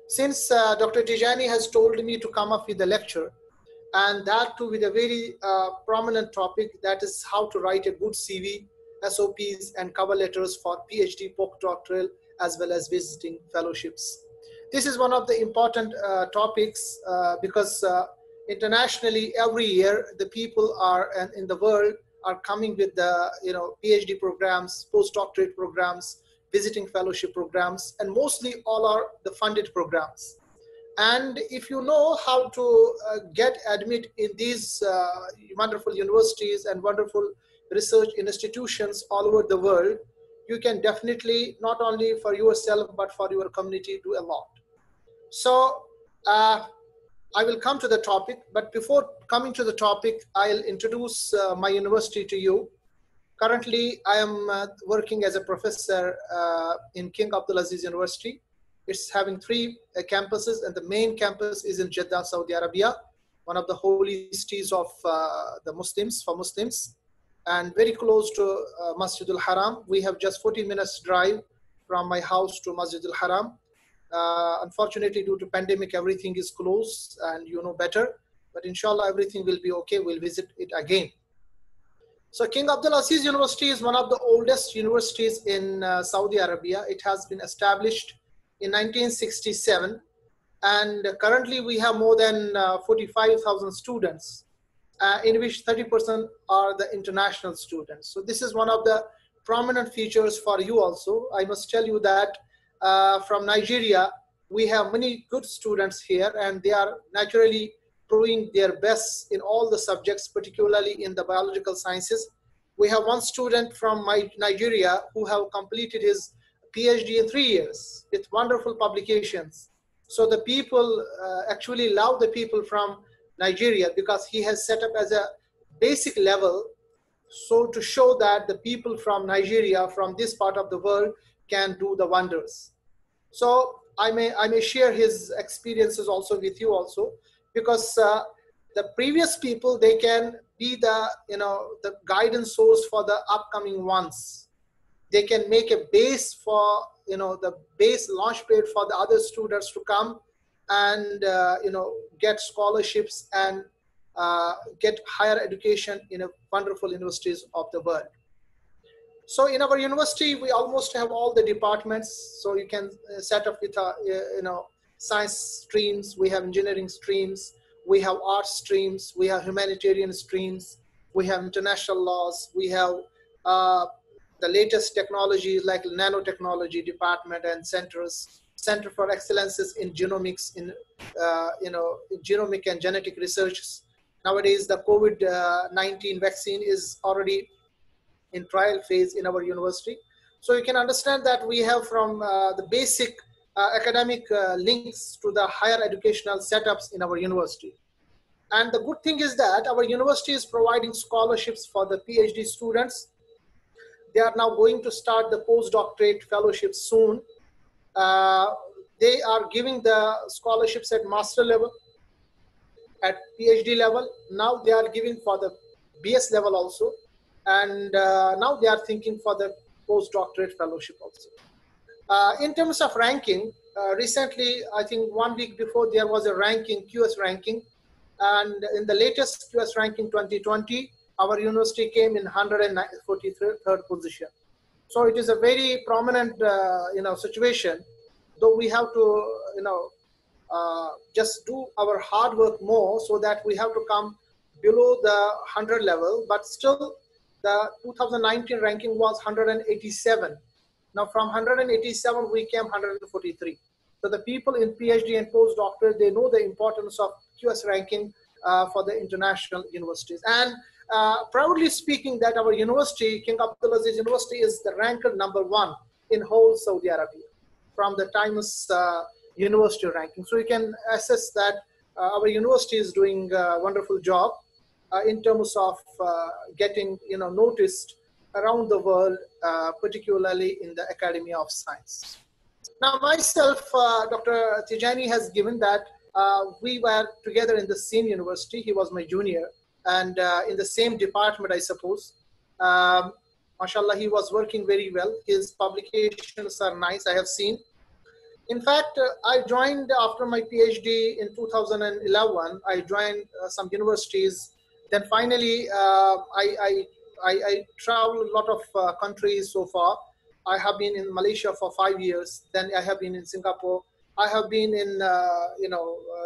Since Dr. Tijani has told me to come up with a lecture, and that too with a very prominent topic, that is how to write a good CV, SOPs, and cover letters for PhD, postdoctoral, as well as visiting fellowships. This is one of the important topics because internationally, every year, the people are in the world are coming with the PhD programs, postdoctorate programs, visiting fellowship programs, and mostly all are the funded programs. And if you know how to get admit in these wonderful universities and wonderful research institutions all over the world, you can definitely, not only for yourself, but for your community, do a lot. So I will come to the topic, but before coming to the topic, I'll introduce my university to you. Currently, I am working as a professor in King Abdulaziz University. It's having 3 campuses, and the main campus is in Jeddah, Saudi Arabia, one of the holy cities of the Muslims, for Muslims, and very close to Masjid al-Haram. We have just 40 minutes drive from my house to Masjid al-Haram. Unfortunately, due to pandemic, everything is closed, and you know better, but inshallah, everything will be okay. We'll visit it again. So King Abdulaziz University is one of the oldest universities in Saudi Arabia. It has been established in 1967, and currently we have more than 45,000 students, in which 30% are the international students. So this is one of the prominent features for you also. I must tell you that from Nigeria, we have many good students here, and they are naturally proving their best in all the subjects, particularly in the biological sciences. We have one student from Nigeria who have completed his PhD in 3 years with wonderful publications. So the people actually love the people from Nigeria because he has set up as a basic level, so to show that the people from Nigeria, from this part of the world, can do the wonders. So I may share his experiences also with you also, because the previous people, they can be the the guidance source for the upcoming ones. They can make a base for the base launchpad for the other students to come and get scholarships and get higher education in a wonderful universities of the world. So in our university, we almost have all the departments. So you can set up with science streams. We have engineering streams. We have art streams. We have humanitarian streams. We have international laws. We have the latest technologies like nanotechnology department and centers. Center for Excellences in Genomics, in genomic and genetic research. Nowadays, the COVID-19 vaccine is already in trial phase in our university. So you can understand that we have from the basic academic links to the higher educational setups in our university. And the good thing is that our university is providing scholarships for the PhD students. They are now going to start the postdoctorate fellowship soon. They are giving the scholarships at master level, at PhD level. Now they are giving for the BS level also. And now they are thinking for the postdoctorate fellowship also. In terms of ranking, recently, I think 1 week before, there was a ranking, QS ranking. And in the latest QS ranking 2020, our university came in 143rd position. So it is a very prominent, situation. Though we have to, just do our hard work more, so that we have to come below the 100 level, but still the 2019 ranking was 187. Now from 187, we came 143. So the people in PhD and postdoctorate, they know the importance of QS ranking for the international universities. And proudly speaking that our university, King Abdulaziz University, is the ranked #1 in whole Saudi Arabia from the Times university ranking. So you can assess that our university is doing a wonderful job in terms of getting noticed around the world, particularly in the Academy of Science. Now myself, Dr. Tijani has given that we were together in the same university. He was my junior, and in the same department, I suppose. MashaAllah, he was working very well. His publications are nice, I have seen. In fact, I joined after my PhD in 2011. I joined some universities. Then finally, I traveled a lot of countries so far. I have been in Malaysia for 5 years. Then I have been in Singapore. I have been in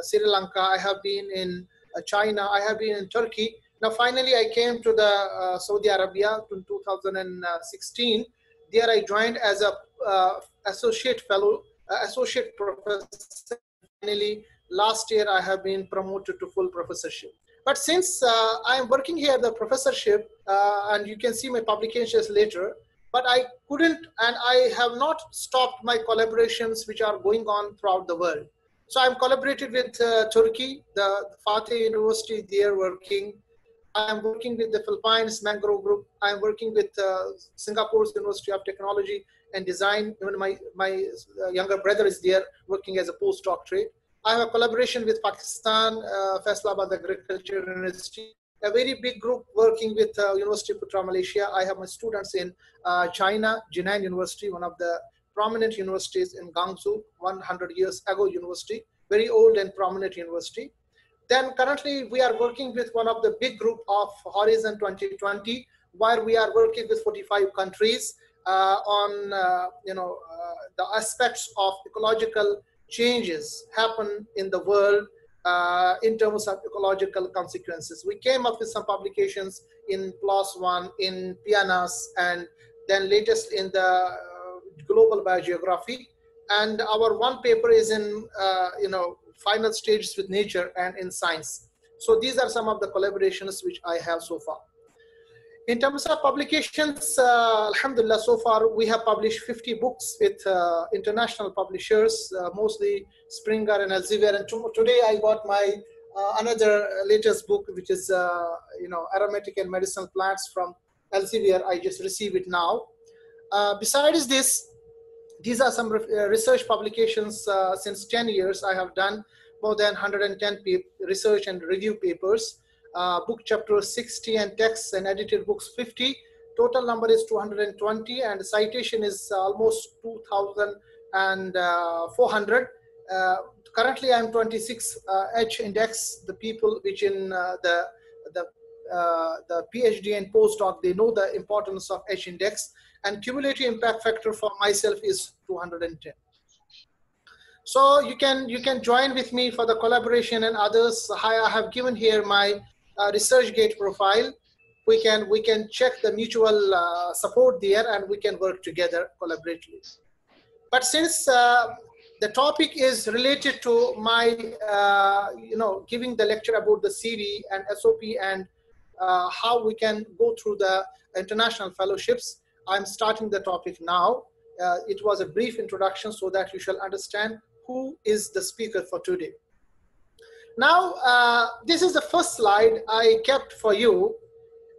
Sri Lanka. I have been in China. I have been in Turkey. Now finally, I came to the Saudi Arabia in 2016. There I joined as a associate fellow, associate professor. Finally, last year I have been promoted to full professorship. But since I am working here the professorship, and you can see my publications later, but I couldn't, and I have not stopped my collaborations which are going on throughout the world. So I'm collaborated with Turkey, the Fateh University, they are working. I'm working with the Philippines Mangrove Group. I'm working with Singapore's University of Technology and Design. Even my younger brother is there working as a postdoctorate. I have a collaboration with Pakistan, Faisalabad Agriculture University, a very big group working with University of Putra, Malaysia. I have my students in China, Jinan University, one of the prominent universities in Guangzhou, 100 years ago university, very old and prominent university. Then currently we are working with one of the big group of Horizon 2020, where we are working with 45 countries on the aspects of ecological changes happen in the world in terms of ecological consequences. We came up with some publications in PLOS One, in PNAS, and then latest in the Global Biogeography. And our one paper is in final stages with Nature and in Science. So these are some of the collaborations which I have so far. In terms of publications, alhamdulillah, so far we have published 50 books with international publishers, mostly Springer and Elsevier. And today I got my another latest book, which is aromatic and medicinal plants from Elsevier. I just received it now. Besides this, these are some research publications. Since 10 years, I have done more than 110 research and review papers. Book chapter 60 and texts and edited books 50. Total number is 220, and citation is almost 2,400. Currently, I'm 26 H index. The people which in the PhD and postdoc, they know the importance of H index. And cumulative impact factor for myself is 210. So you can join with me for the collaboration and others. I have given here my ResearchGate profile. We can check the mutual support there, and we can work together collaboratively. But since the topic is related to my giving the lecture about the CV and SOP and how we can go through the international fellowships, I'm starting the topic now. It was a brief introduction so that you shall understand who is the speaker for today. Now, this is the first slide I kept for you,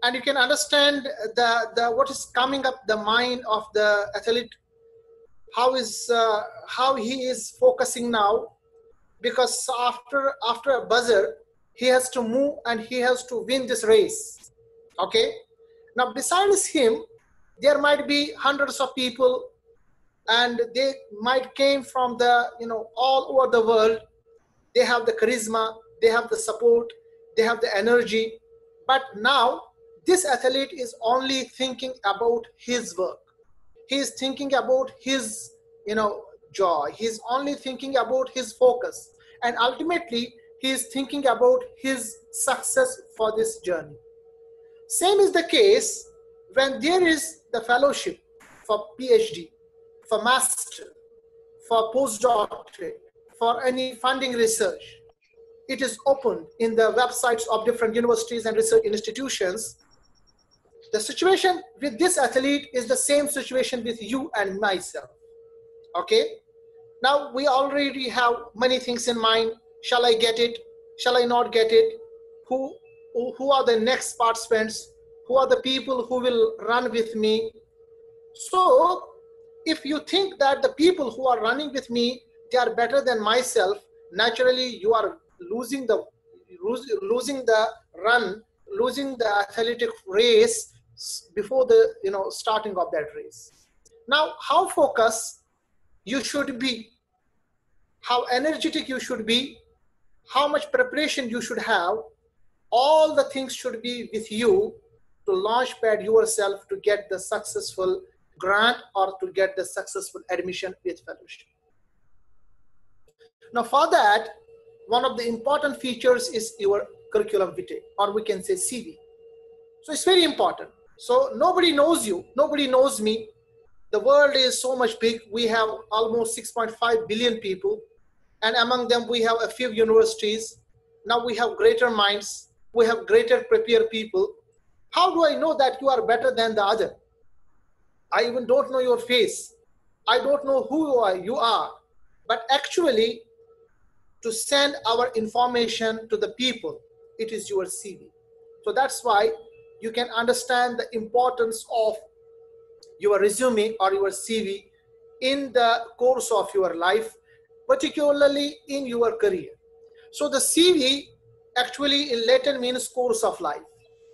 and you can understand what is coming up the mind of the athlete, how he is focusing now, because after a buzzer, he has to move and he has to win this race. Okay. Now, besides him, there might be hundreds of people, and they might came from the all over the world. They have the charisma, they have the support, they have the energy. But now this athlete is only thinking about his work. He is thinking about his joy. He is only thinking about his focus, and ultimately he is thinking about his success for this journey. Same is the case when there is the fellowship for PhD, for master, for postdoctorate, for any funding research. It is open in the websites of different universities and research institutions. The situation with this athlete is the same situation with you and myself. Okay? Now we already have many things in mind. Shall I get it? Shall I not get it? Who are the next participants? Who are the people who will run with me? So if you think that the people who are running with me, they are better than myself, naturally you are losing the run, losing the athletic race before the starting of that race. Now, how focused you should be how energetic you should be, how much preparation you should have. All the things should be with you to launchpad yourself to get the successful grant or to get the successful admission with fellowship. Now for that, one of the important features is your curriculum vitae, or we can say CV. So it's very important. So nobody knows you, nobody knows me. The world is so much big. We have almost 6.5 billion people, and among them we have a few universities. Now we have greater minds, we have greater prepared people. How do I know that you are better than the other? I even don't know your face. I don't know who you are. But actually, to send our information to the people, it is your CV. So that's why you can understand the importance of your resume or your CV in the course of your life, particularly in your career. So the CV actually in Latin means course of life.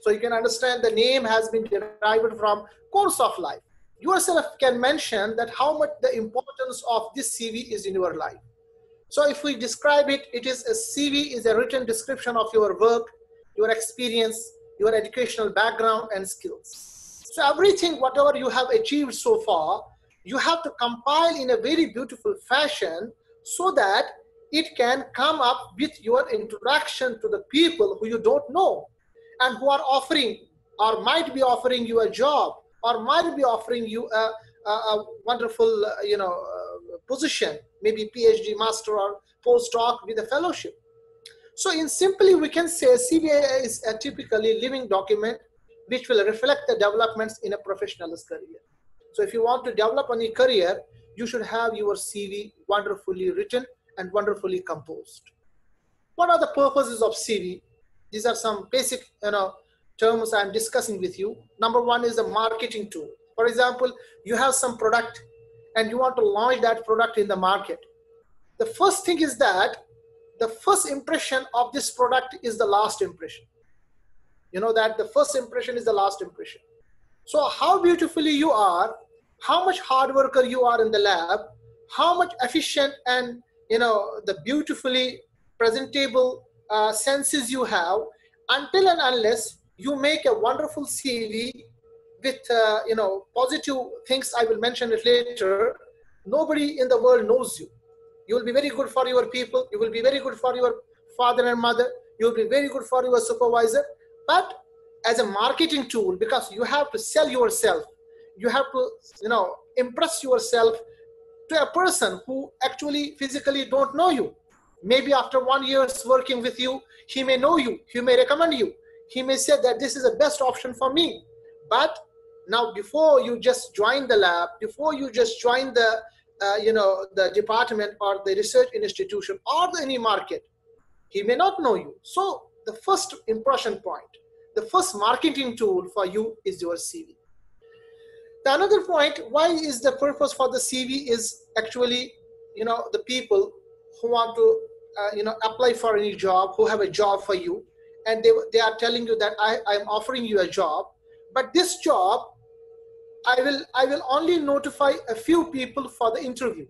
So you can understand the name has been derived from course of life. Yourself can mention that how much the importance of this CV is in your life. So if we describe it, it is a CV is a written description of your work, your experience, your educational background and skills. So everything, whatever you have achieved so far, you have to compile in a very beautiful fashion so that it can come up with your introduction to the people who you don't know and who are offering or might be offering you a job or might be offering you a wonderful position, maybe PhD, master or postdoc with a fellowship. So in simply we can say CV is a typically living document which will reflect the developments in a professional's career. So if you want to develop any career, you should have your CV wonderfully written and wonderfully composed. What are the purposes of CV? These are some basic terms I'm discussing with you. Number one is a marketing tool. For example, you have some product and you want to launch that product in the market. The first thing is that the first impression of this product is the last impression. You know that the first impression is the last impression. So how beautifully you are, how much hard worker you are in the lab, how much efficient and the beautifully presentable senses you have, until and unless you make a wonderful CV with positive things, I will mention it later, nobody in the world knows you. You will be very good for your people, you will be very good for your father and mother, you will be very good for your supervisor, but as a marketing tool, because you have to sell yourself, you have to impress yourself to a person who actually physically don't know you. Maybe after 1 year working with you, he may know you, he may recommend you, he may say that this is the best option for me. But now before you just join the lab, before you just join the the department or the research institution or any market, he may not know you. So the first impression point, the first marketing tool for you is your CV. The another point, why is the purpose for the CV is actually, the people who want to, apply for any job, who have a job for you, and they are telling you that I'm offering you a job, but this job, I will only notify a few people for the interview.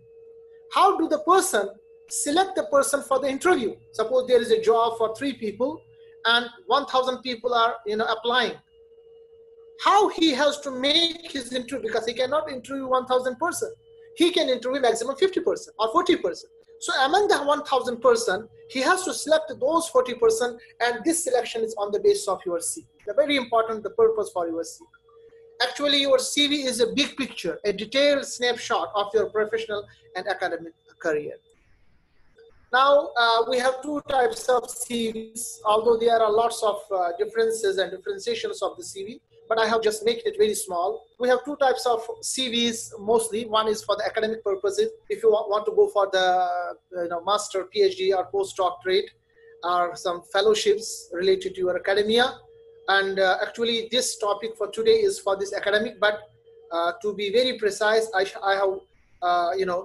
How do the person select the person for the interview? Suppose there is a job for 3 people and 1,000 people are applying. How he has to make his interview, because he cannot interview 1,000 person. He can interview maximum 50% or 40%. So among the 1,000 person, he has to select those 40%, and this selection is on the basis of your CV. The very important, the purpose for your CV. Actually, your CV is a big picture, a detailed snapshot of your professional and academic career. Now, we have 2 types of CVs, although there are lots of differences and differentiations of the CV, but I have just made it very small. We have 2 types of CVs mostly. One is for the academic purposes. If you want to go for the master, PhD or postdoctorate or some fellowships related to your academia. And actually this topic for today is for this academic, but to be very precise, I have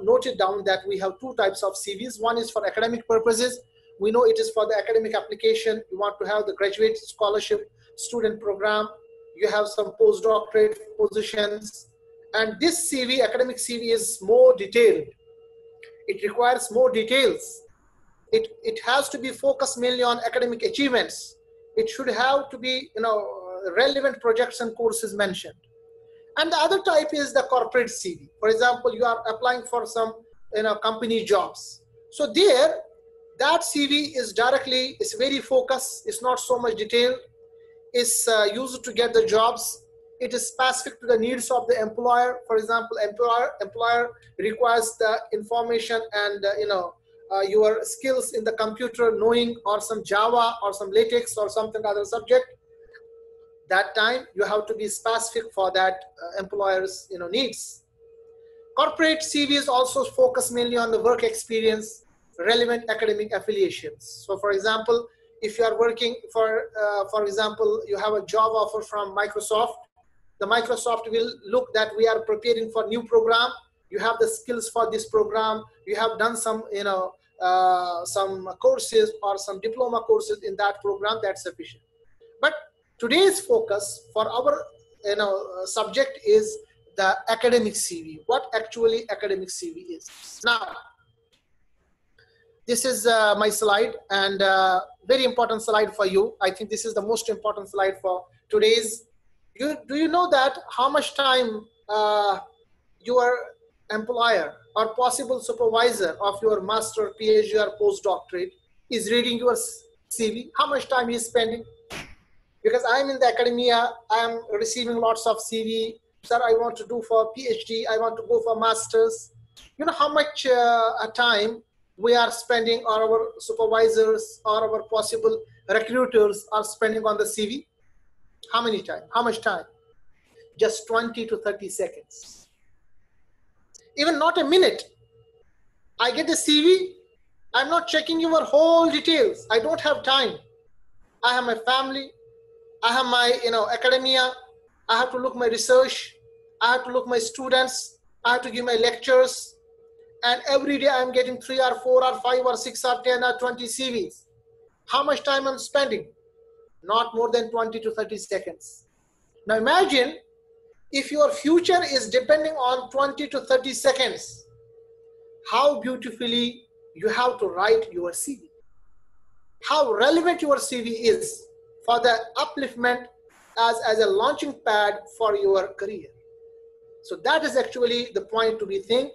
noted down that we have 2 types of CVs. One is for academic purposes. We know it is for the academic application. You want to have the graduate scholarship student program. You have some postdoctorate positions. And this CV, academic CV, is more detailed. It requires more details. It has to be focused mainly on academic achievements. It should have to be, relevant projects and courses mentioned. And the other type is the corporate CV. For example, you are applying for some, company jobs. So there, that CV is directly, it's very focused. It's not so much detailed. It's used to get the jobs. It is specific to the needs of the employer. For example, employer requires the information and your skills in the computer knowing, or some Java or some LaTeX or something other subject. That time you have to be specific for that employer's needs. Corporate CV is also focused mainly on the work experience, relevant academic affiliations. So for example, if you are working for example, you have a job offer from Microsoft, the Microsoft will look that we are preparing for new program. You have the skills for this program. You have done some, some courses or some diploma courses in that program. That's sufficient. But today's focus for our, subject is the academic CV. What actually academic CV is. Now, this is my slide, and very important slide for you. I think this is the most important slide for today's. Do you know that how much time your employer or possible supervisor of your master, PhD or postdoctorate is reading your CV? How much time he is spending? Because I'm in the academia, I am receiving lots of CV. Sir, I want to do for PhD, I want to go for masters. You know how much time we are spending, or our supervisors or our possible recruiters are spending on the CV? How many time? How much time? Just 20 to 30 seconds. Even not a minute. I get a CV, I'm not checking your whole details. I don't have time. I have my family, I have my academia, I have to look my research, I have to look my students, I have to give my lectures, and every day I'm getting 3 or 4 or 5 or 6 or 10 or 20 CVs. How much time I'm spending? Not more than 20 to 30 seconds. Now imagine if your future is depending on 20 to 30 seconds, how beautifully you have to write your CV. How relevant your CV is for the upliftment as a launching pad for your career. So that is actually the point to rethink,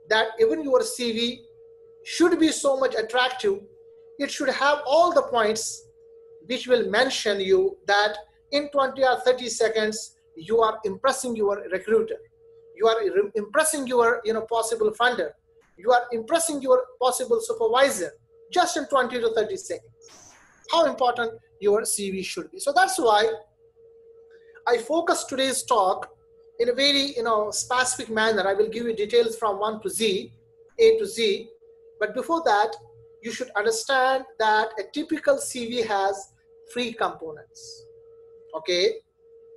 that even your CV should be so much attractive. It should have all the points which will mention you that in 20 or 30 seconds, you are impressing your recruiter. You are impressing your possible funder. You are impressing your possible supervisor just in 20 to 30 seconds. How important your CV should be. So that's why I focus today's talk in a very specific manner. I will give you details from A to Z. But before that, you should understand that a typical CV has 3 components. Okay,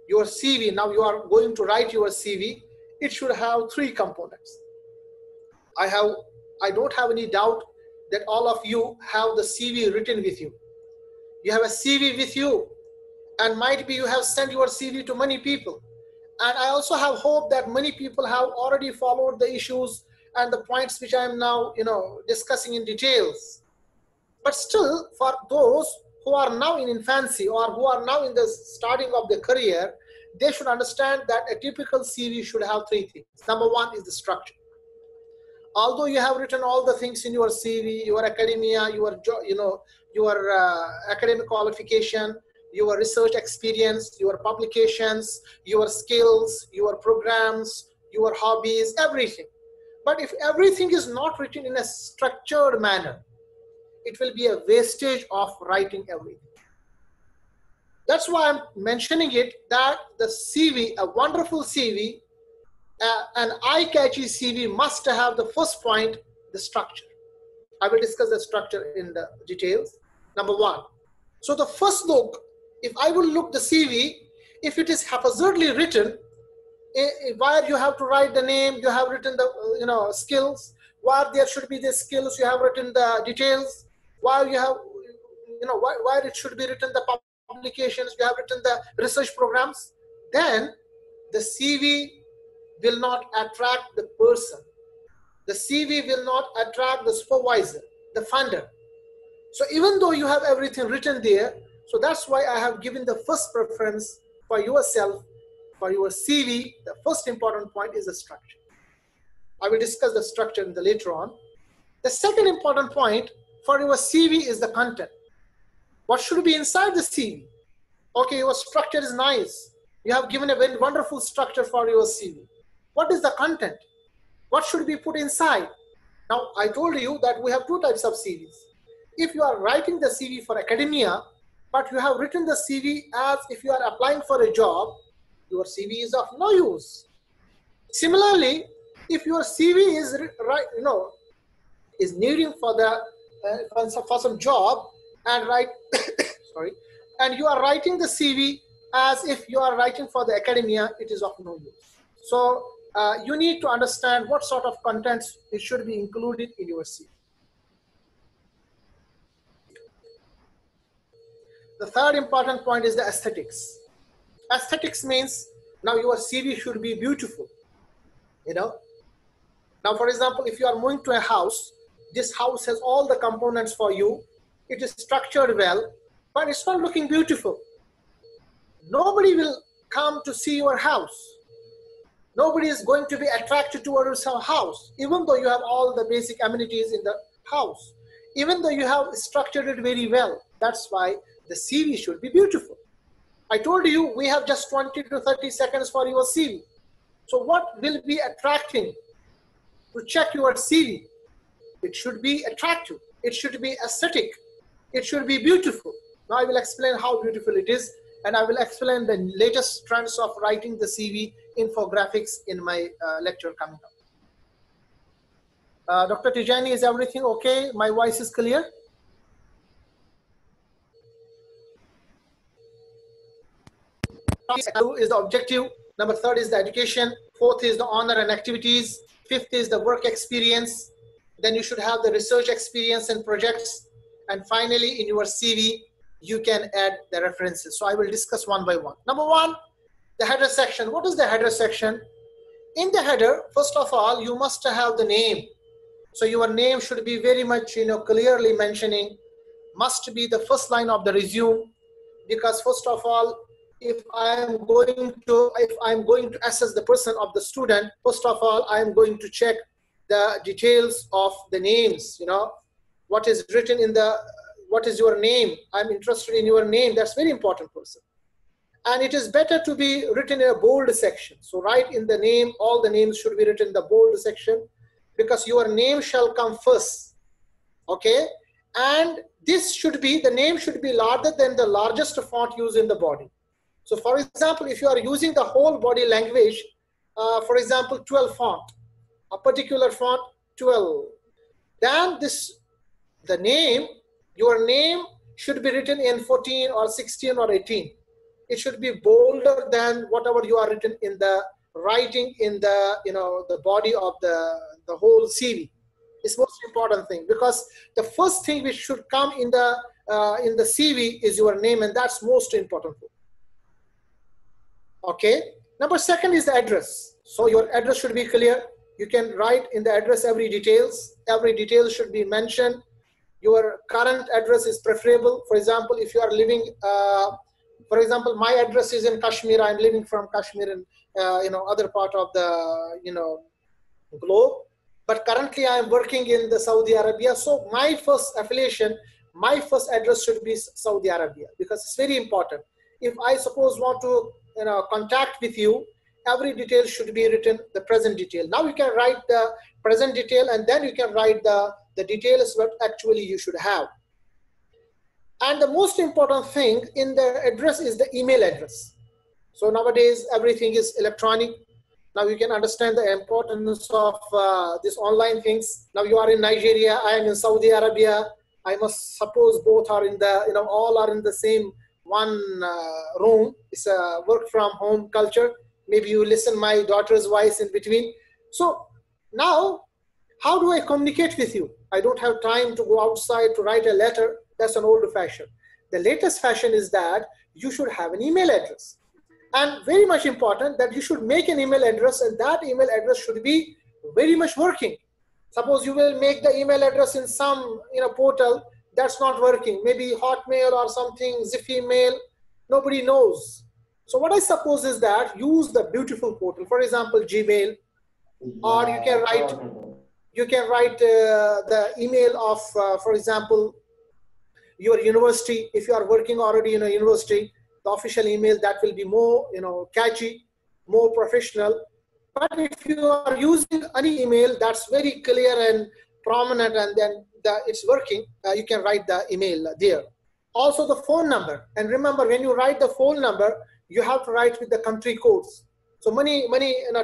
your CV, now you are going to write your CV, it should have 3 components. I don't have any doubt that all of you have the CV written with you. You have a CV with you, and might be you have sent your CV to many people. And I also have hope that many people have already followed the issues and the points which I am now discussing in details. But still, for those who are now in infancy or who are now in the starting of their career, they should understand that a typical CV should have 3 things. Number 1 is the structure. Although you have written all the things in your CV, your academia, your academic qualification, your research experience, your publications, your skills, your programs, your hobbies, everything. But if everything is not written in a structured manner, it will be a wastage of writing everything. That's why I'm mentioning it, that the CV, a wonderful CV, an eye-catchy CV must have the first point, the structure. I will discuss the structure in the details. Number 1. So the first look, if I will look the CV, if it is haphazardly written, where you have to write the name, you have written the skills, where there should be the skills, you have written the details, where you have where it should be written the publications, you have written the research programs, then the CV will not attract the person. the CV will not attract the supervisor, the funder. So even though you have everything written there, so that's why I have given the first preference for yourself, for your CV. The first important point is the structure. I will discuss the structure in the later on. The second important point for your CV is the content. What should be inside the CV? Okay, your structure is nice. You have given a very wonderful structure for your CV. What is the content? What should be put inside? Now, I told you that we have two types of CVs. If you are writing the CV for academia, but you have written the CV as if you are applying for a job, your CV is of no use. Similarly, if your CV is is needing for the for some job and sorry, and you are writing the CV as if you are writing for the academia, it is of no use. So you need to understand what sort of contents it should be included in your CV. The third important point is the aesthetics. Aesthetics means now your CV should be beautiful. Now, for example, if you are moving to a house, this house has all the components for you. It is structured well, but it's not looking beautiful. Nobody will come to see your house. Nobody is going to be attracted towards your house, even though you have all the basic amenities in the house, even though you have structured it very well. That's why the CV should be beautiful. I told you we have just 20 to 30 seconds for your CV. So what will be attracting to check your CV? It should be attractive. It should be aesthetic. It should be beautiful. Now I will explain how beautiful it is, and I will explain the latest trends of writing the CV infographics in my lecture coming up. Dr. Tijani, is everything okay? My voice is clear? Two is the objective. Number third is the education. Fourth is the honor and activities. Fifth is the work experience. Then you should have the research experience and projects. And finally, in your CV, you can add the references. So I will discuss one by one. Number one, the header section. What is the header section? In the header, first of all, you must have the name. So your name should be very much, clearly mentioning, must be the first line of the resume. Because first of all, if I'm going to assess the person of the student, first of all, I'm going to check the details of the names, what is written in the, what is your name? I'm interested in your name. That's very important person. And it is better to be written in a bold section. So write in the name, all the names should be written in the bold section, because your name shall come first, okay? And this should be, the name should be larger than the largest font used in the body. So for example, if you are using the whole body language, for example, 12 font, a particular font 12, then the name, your name should be written in 14 or 16 or 18. It should be bolder than whatever you are written in the writing in the, the body of the whole CV. It's most important thing, because the first thing which should come in the CV is your name, and that's most important. Okay. Number second is the address. So your address should be clear. You can write in the address every details. Every detail should be mentioned. Your current address is preferable. For example, if you are living, for example, my address is in Kashmir. I'm living from Kashmir and other part of the globe. But currently I am working in the Saudi Arabia. So my first affiliation, my first address should be Saudi Arabia, because it's very important. If I suppose want to contact with you, every detail should be written the present detail. Now you can write the present detail, and then you can write the details what actually you should have. And the most important thing in the address is the email address. So nowadays everything is electronic. Now you can understand the importance of these online things. Now you are in Nigeria, I am in Saudi Arabia. I must suppose both are in the, all are in the same one room. It's a work from home culture. Maybe you listen my daughter's voice in between. So now, how do I communicate with you? I don't have time to go outside to write a letter. That's an old fashion. The latest fashion is that you should have an email address. And very much important that you should make an email address, and that email address should be very much working. Suppose you will make the email address in some portal that's not working, maybe Hotmail or something, Ziffy mail, nobody knows. So what I suppose is that use the beautiful portal, for example, Gmail, or you can write the email of, for example, your university. If you are working already in a university, the official email, that will be more catchy, more professional. But if you are using any email that's very clear and prominent, and then it's working, you can write the email there. Also the phone number, and remember, when you write the phone number, you have to write with the country codes. So many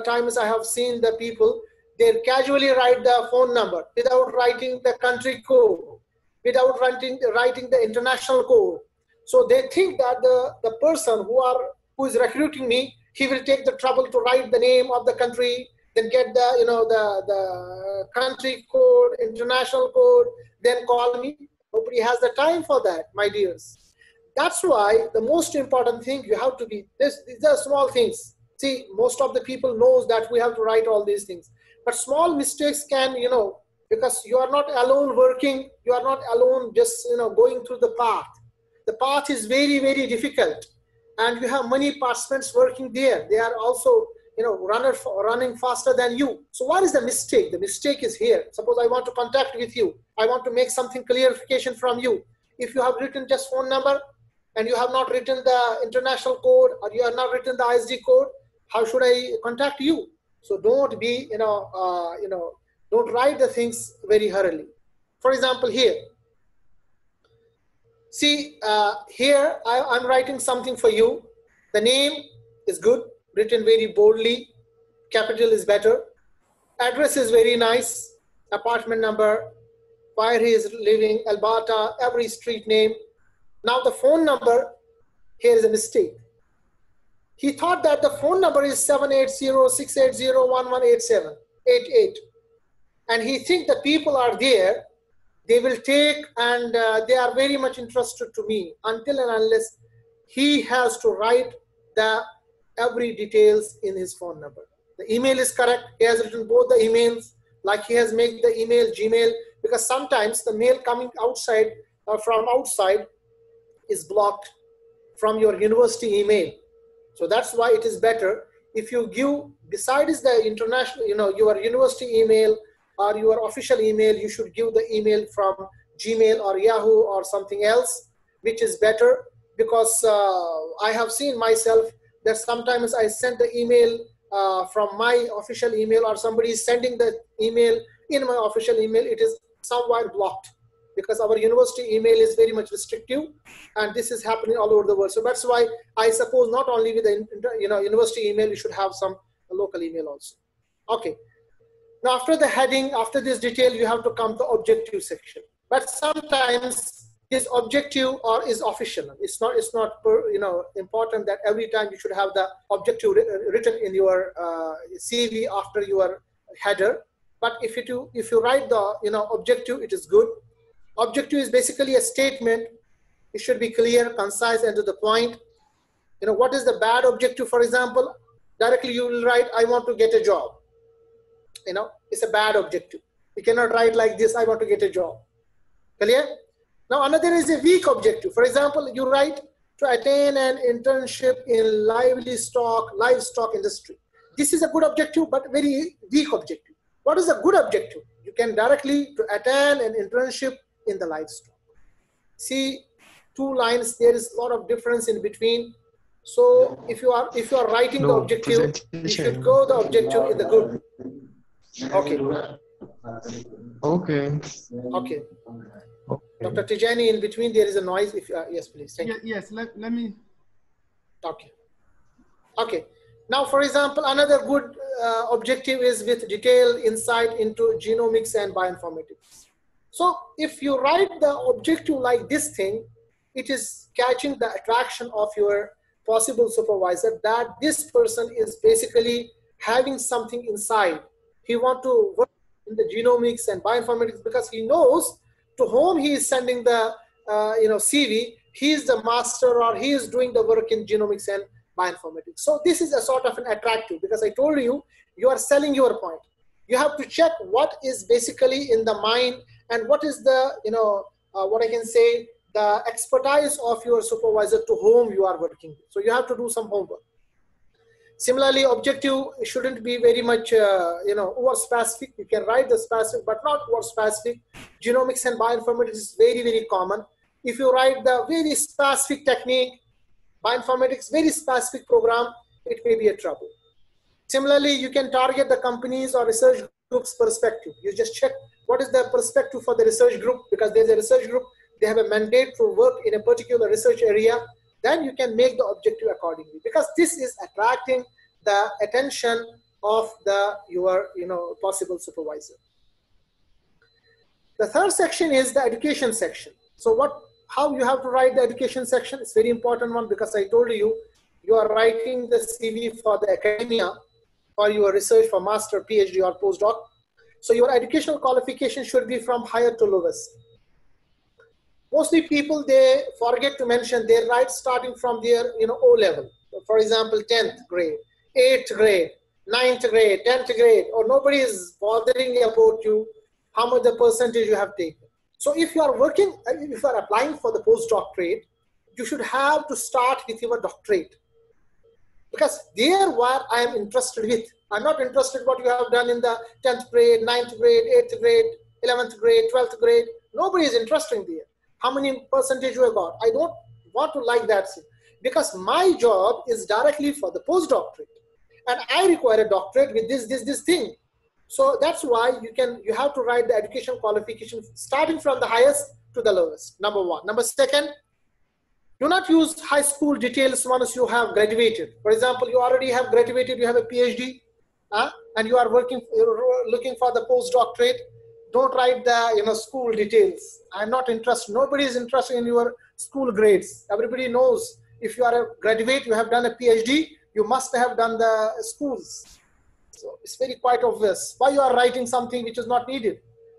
times I have seen the people, they casually write the phone number without writing the country code, without writing the international code. So they think that the person who is recruiting me, he will take the trouble to write the name of the country, then get the country code, international code, then call me. Nobody has the time for that, my dears. That's why the most important thing, you have to be, these are small things. See, most of the people knows that we have to write all these things. But small mistakes can, because you are not alone working, you are not alone just, going through the path. The path is very, very difficult. And you have many participants working there. They are also, running faster than you. So what is the mistake? The mistake is here. Suppose I want to contact with you. I want to make something clarification from you. If you have written just phone number and you have not written the international code, or you have not written the ISD code, how should I contact you? So don't be, don't write the things very hurriedly. For example, here, see, here I'm writing something for you. The name is good, written very boldly, capital is better. Address is very nice, apartment number, where he is living, Albata, every street name. Now the phone number, here is a mistake. He thought that the phone number is 780-680-1187-88. And he thinks the people are there, they will take, and they are very much interested to me, until and unless he has to write the every details in his phone number. The email is correct. He has written both the emails, like he has made the email Gmail, because sometimes the mail coming outside from outside is blocked from your university email. So that's why it is better if you give, besides the international, your university email or your official email, you should give the email from Gmail or Yahoo or something else, which is better, because I have seen myself that sometimes I send the email from my official email, or somebody is sending the email in my official email, it is somewhat blocked, because our university email is very much restrictive, and this is happening all over the world. So that's why I suppose not only with the university email, you should have some local email also. Okay. Now after the heading, after this detail, you have to come to objective section. But sometimes this objective is official. It's not important that every time you should have the objective written in your CV after your header. But if you write the objective, it is good. Objective is basically a statement. It should be clear, concise, and to the point. What is the bad objective? For example, directly you will write, I want to get a job. It's a bad objective. You cannot write like this, I want to get a job. Clear? Now another is a weak objective. For example, you write to attain an internship in livestock industry. This is a good objective, but very weak objective. What is a good objective? You can directly to attain an internship in the livestock. See, 2 lines, there is a lot of difference in between. So if you are writing the objective, you should go the objective in the good. Okay. Okay. Okay. Dr. Tijani, in between there is a noise. If yes, please. Thank you. Yes, let me. Okay. Okay. Now, for example, another good objective is with detailed insight into genomics and bioinformatics. So if you write the objective like this thing, it is catching the attraction of your possible supervisor, that this person is basically having something inside. He wants to work in the genomics and bioinformatics because he knows to whom he is sending the CV. He is the master, or he is doing the work in genomics and bioinformatics. So this is a sort of an attractive, because I told you, you are selling your point. You have to check what is basically in the mind and what is the, what I can say, the expertise of your supervisor to whom you are working with. So you have to do some homework. Similarly, objective shouldn't be very much, over specific. You can write the specific, but not over specific. Genomics and bioinformatics is very, very common. If you write the very specific technique, bioinformatics, very specific program, it may be a trouble. Similarly, you can target the companies or research groups perspective. You just check what is the perspective for the research group, because there's a research group, they have a mandate to work in a particular research area. Then you can make the objective accordingly, because this is attracting the attention of your possible supervisor. The third section is the education section. So how you have to write the education section is very important one, because I told you, you are writing the CV for the academia, for your research for master, PhD or postdoc. So your educational qualification should be from higher to lowest. Mostly people, they forget to mention they write starting from their O level. For example, 10th grade, 8th grade, 9th grade, 10th grade, or nobody is bothering about you, how much the percentage you have taken. So if you are working, if you are applying for the postdoctorate, you should have to start with your doctorate. Because there where I am interested with. I'm not interested what you have done in the 10th grade, 9th grade, 8th grade, 11th grade, 12th grade. Nobody is interested there. How many percentage you have got? I don't want to like that, because my job is directly for the postdoctorate. And I require a doctorate with this thing. So that's why you have to write the education qualification starting from the highest to the lowest, number one. Number second, do not use high school details once you have graduated. For example, you already have graduated, you have a PhD, and you are looking for the postdoctorate. Don't write the school details. I'm not interested. Nobody is interested in your school grades. Everybody knows if you are a graduate, you have done a PhD, you must have done the schools. So it's very quite obvious why you are writing something which is not needed,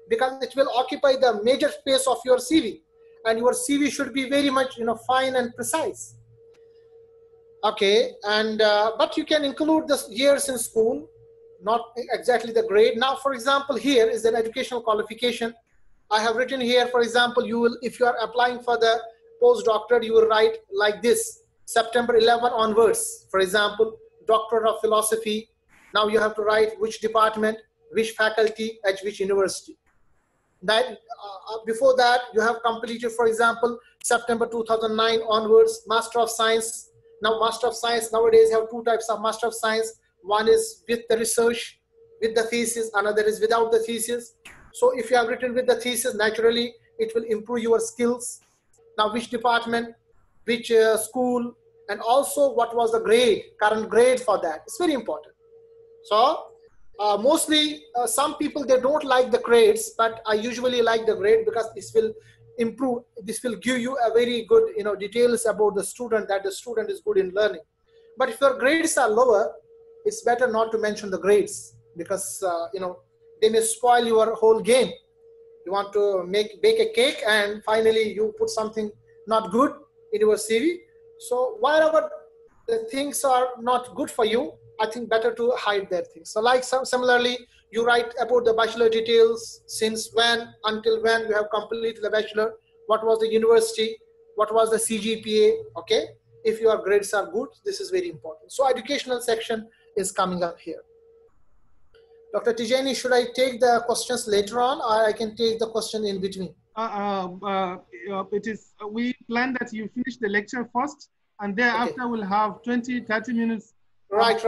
because it will occupy the major space of your CV. And your CV should be very much fine and precise. Okay, and but you can include the years in school, not exactly the grade. Now, for example, here is an educational qualification. I have written here, for example, if you are applying for the postdoctorate, you will write like this: September 11 onwards. For example, Doctor of Philosophy. Now you have to write which department, which faculty, at which university. That before that you have completed, for example, September 2009 onwards, Master of Science. Now Master of Science nowadays have two types of Master of Science. One is with the research, with the thesis, another is without the thesis. So if you have written with the thesis, naturally it will improve your skills. Now which department, which school, and also what was the grade, current grade for that. It's very important. So mostly some people, they don't like the grades, but I usually like the grade, because this will improve, this will give you a very good details about the student, that the student is good in learning. But if your grades are lower, it's better not to mention the grades, because they may spoil your whole game. You want to bake a cake and finally you put something not good in your CV. So wherever the things are not good for you, I think better to hide that things. So like similarly, you write about the bachelor details, since when, until when you have completed the bachelor, what was the university, what was the CGPA, okay? If your grades are good, this is very important. So educational section is coming up here. Dr. Tijani, should I take the questions later on, or I can take the question in between? We plan that you finish the lecture first, and thereafter okay, we'll have 20-30 minutes. Right.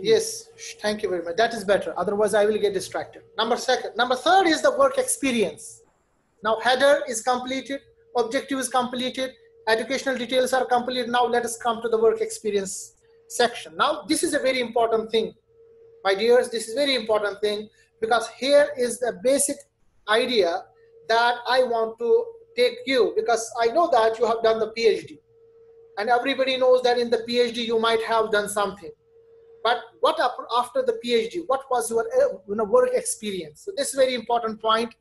Yes, thank you very much. That is better. Otherwise, I will get distracted. Number third is the work experience. Now, header is completed, objective is completed, educational details are completed. Now, let us come to the work experience section. Now, this is a very important thing, my dears. This is a very important thing, because here is the basic idea that I want to take you, because I know that you have done the PhD. And everybody knows that in the PhD you might have done something. But what after the PhD? What was your work experience? So this is a very important point.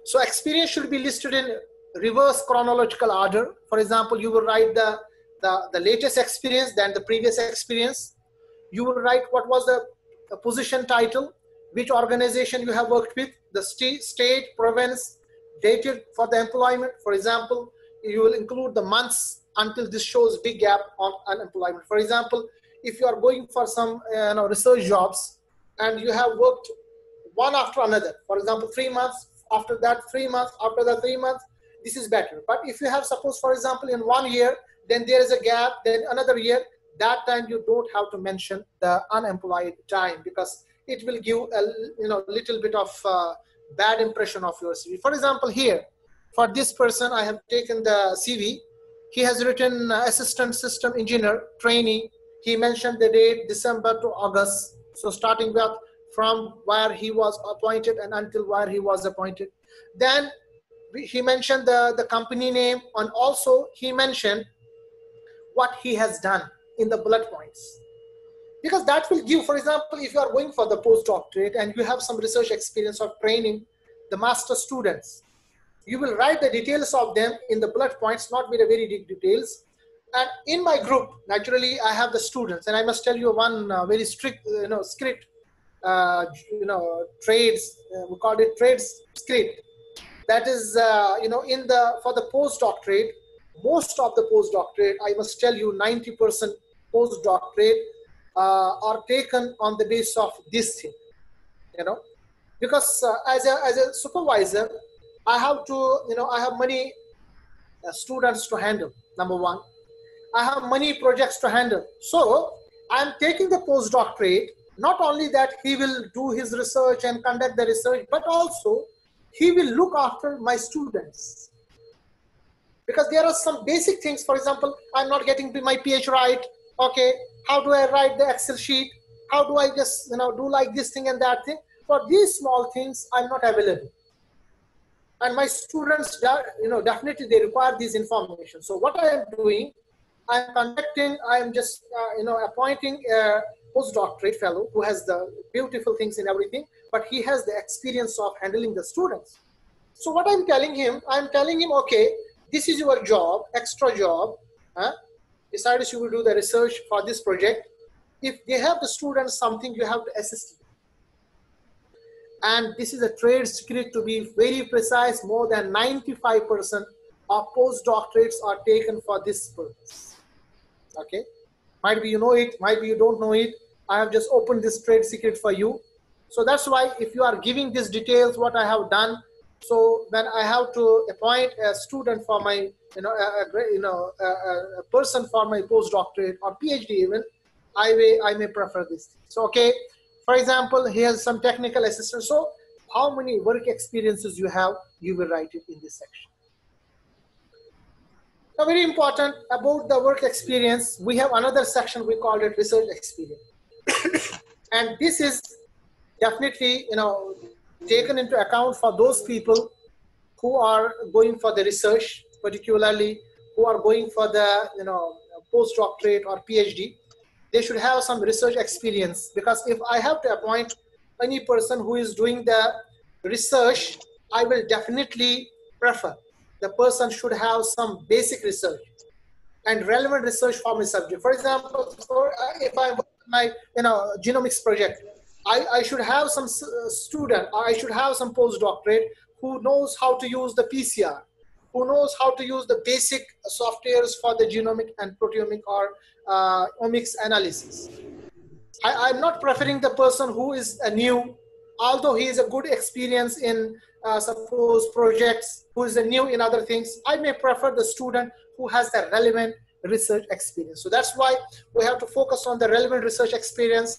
So experience should be listed in reverse chronological order. For example, you will write the latest experience, then the previous experience. You will write what was the position title. which organization you have worked with, the state, province, dated for the employment. For example, you will include the months until this shows big gap on unemployment. For example, if you are going for some research jobs and you have worked one after another, for example, 3 months, after that 3 months, after that 3 months, this is better. But if you have, suppose, for example, in 1 year, then there is a gap, then another year, that time you don't have to mention the unemployed time, because it will give a little bit of bad impression of your CV. For example, here, for this person, I have taken the CV. He has written assistant system engineer, trainee. He mentioned the date December to August. So starting with from where he was appointed and until where he was appointed. Then he mentioned the company name, and also he mentioned what he has done in the bullet points. Because that will give, for example, if you are going for the postdoctorate and you have some research experience of training the master students, you will write the details of them in the bullet points, not with the very deep details. And in my group, naturally, I have the students, and I must tell you one very strict, script, trades, we call it trades script. That is, for the postdoctorate, most of the postdoctorate, I must tell you, 90% postdoctorate are taken on the basis of this thing, because as a supervisor, I have to, I have many students to handle, number one. I have many projects to handle. So I'm taking the postdoctorate, not only that he will do his research and conduct the research, but also he will look after my students. Because there are some basic things, for example, I'm not getting my PH right. Okay, how do I write the Excel sheet? How do I just, do like this thing and that thing? For these small things, I'm not available. And my students, definitely they require this information. So what I am doing, I'm just, appointing a postdoctorate fellow who has the beautiful things in everything, but he has the experience of handling the students. So what I'm telling him, okay, this is your job, extra job. Besides, you will do the research for this project. If they have the students something, you have to assist them. And this is a trade secret, to be very precise. More than 95% of postdoctorates are taken for this purpose. Okay, might be you know it, might be you don't know it. I have just opened this trade secret for you. So that's why if you are giving these details, what I have done, so then I have to appoint a student for my, a person for my postdoctorate or PhD even, I may prefer this. So, okay, for example, here's some technical assistance. So how many work experiences you have, you will write it in this section. Now, very important about the work experience, we have another section, we call it research experience. And this is definitely, taken into account for those people who are going for the research, particularly who are going for the, postdoctorate or PhD. They should have some research experience, because if I have to appoint any person who is doing the research, I will definitely prefer the person should have some basic research and relevant research for my subject. For example, if I work my genomics project, I should have some student, or I should have some postdoctorate who knows how to use the PCR, who knows how to use the basic softwares for the genomic and proteomic or omics analysis. I'm not preferring the person who is a new, although he is a good experience in suppose projects, who is a new in other things. I may prefer the student who has the relevant research experience. So that's why we have to focus on the relevant research experience.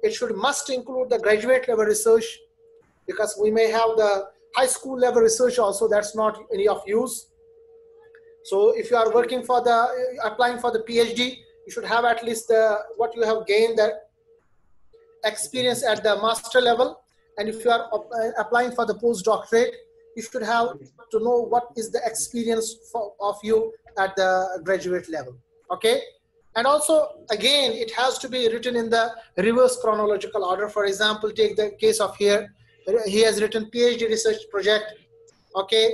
It must include the graduate level research, because we may have the high school level research also, that's not any of use. So if you are working for applying for the PhD, you should have at least what you have gained, the experience at the master level. And if you are applying for the postdoctorate, you should have to know what is the experience of you at the graduate level. Okay. And also, again, it has to be written in the reverse chronological order. For example, take the case of here. He has written PhD research project. Okay.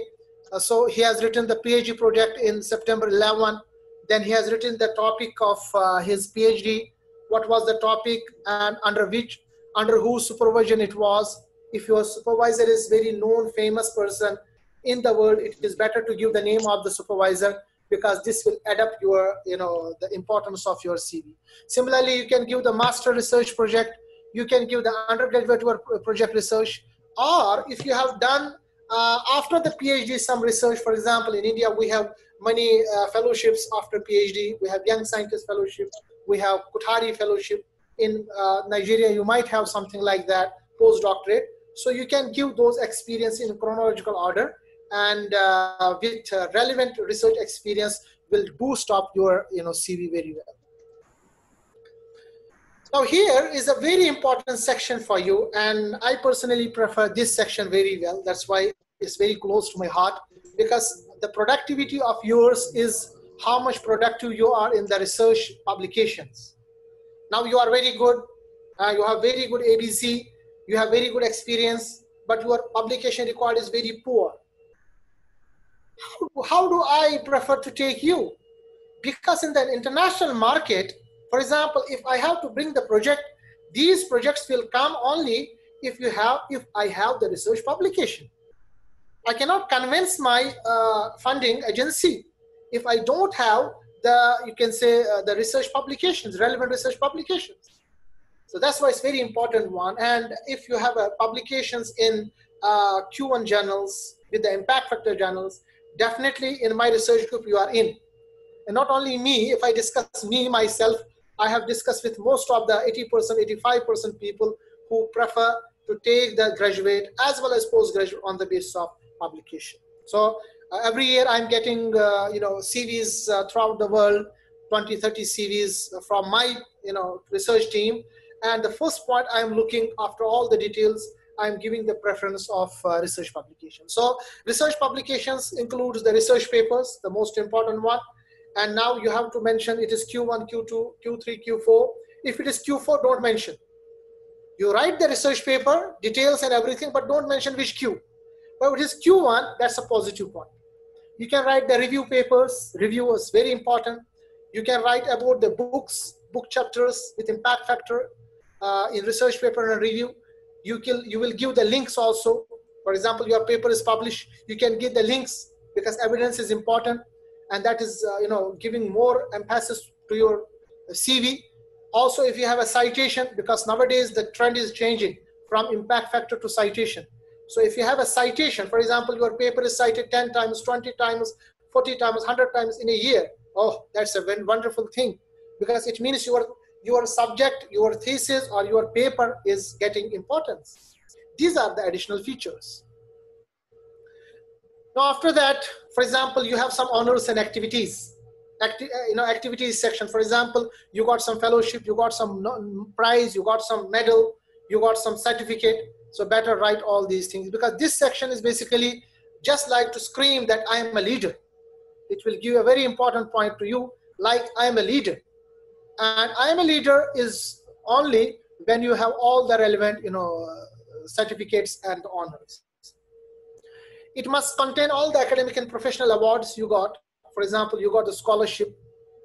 So he has written the PhD project in September 11. Then he has written the topic of his PhD. What was the topic and under which under whose supervision it was. If your supervisor is very known, famous person in the world, it is better to give the name of the supervisor, because this will add up your, the importance of your CV. Similarly, you can give the master research project, you can give the undergraduate work project research, or if you have done after the PhD some research. For example, in India, we have many fellowships after PhD. We have Young Scientist Fellowship, we have Kuthari Fellowship. In Nigeria, you might have something like that, postdoctorate. So you can give those experience in chronological order, and with relevant research experience will boost up your CV very well. Now here is a very important section for you, and I personally prefer this section very well. That's why it's very close to my heart, because the productivity of yours is how much productive you are in the research publications. Now you are very good, you have very good ABC, you have very good experience, but your publication record is very poor. How do I prefer to take you? Because in the international market, for example, if I have to bring the project, these projects will come only if I have the research publication. I cannot convince my funding agency if I don't have the, you can say, the research publications, relevant research publications. So that's why it's very important one. And if you have publications in Q1 journals, with the impact factor journals, definitely in my research group you are in. And not only me, if I discuss me myself, I have discussed with most of the 80%, 85% people who prefer to take the graduate as well as postgraduate on the basis of publication. So every year I'm getting CVs throughout the world, 20, 30 CVs from my research team. And the first point I'm looking after all the details, I'm giving the preference of research publication. So research publications includes the research papers, the most important one. And now you have to mention it is Q1, Q2, Q3, Q4. If it is Q4, don't mention. You write the research paper, details and everything, but don't mention which Q. But if it is Q1, that's a positive point. You can write the review papers. Review is very important. You can write about the books, book chapters with impact factor in research paper and review. You will give the links also. For example, your paper is published, you can give the links because evidence is important, and that is giving more emphasis to your CV. Also, if you have a citation, because nowadays the trend is changing from impact factor to citation. So if you have a citation, for example, your paper is cited 10 times, 20 times, 40 times, 100 times in a year. Oh, that's a very wonderful thing, because it means your subject, your thesis or your paper is getting importance. These are the additional features. Now after that, for example, you have some honors and activities. Activities section, for example, you got some fellowship, you got some prize, you got some medal, you got some certificate. So better write all these things, because this section is basically just like to scream that I am a leader. It will give a very important point to you, like I am a leader. And I am a leader is only when you have all the relevant certificates and honors. It must contain all the academic and professional awards you got. For example, you got a scholarship,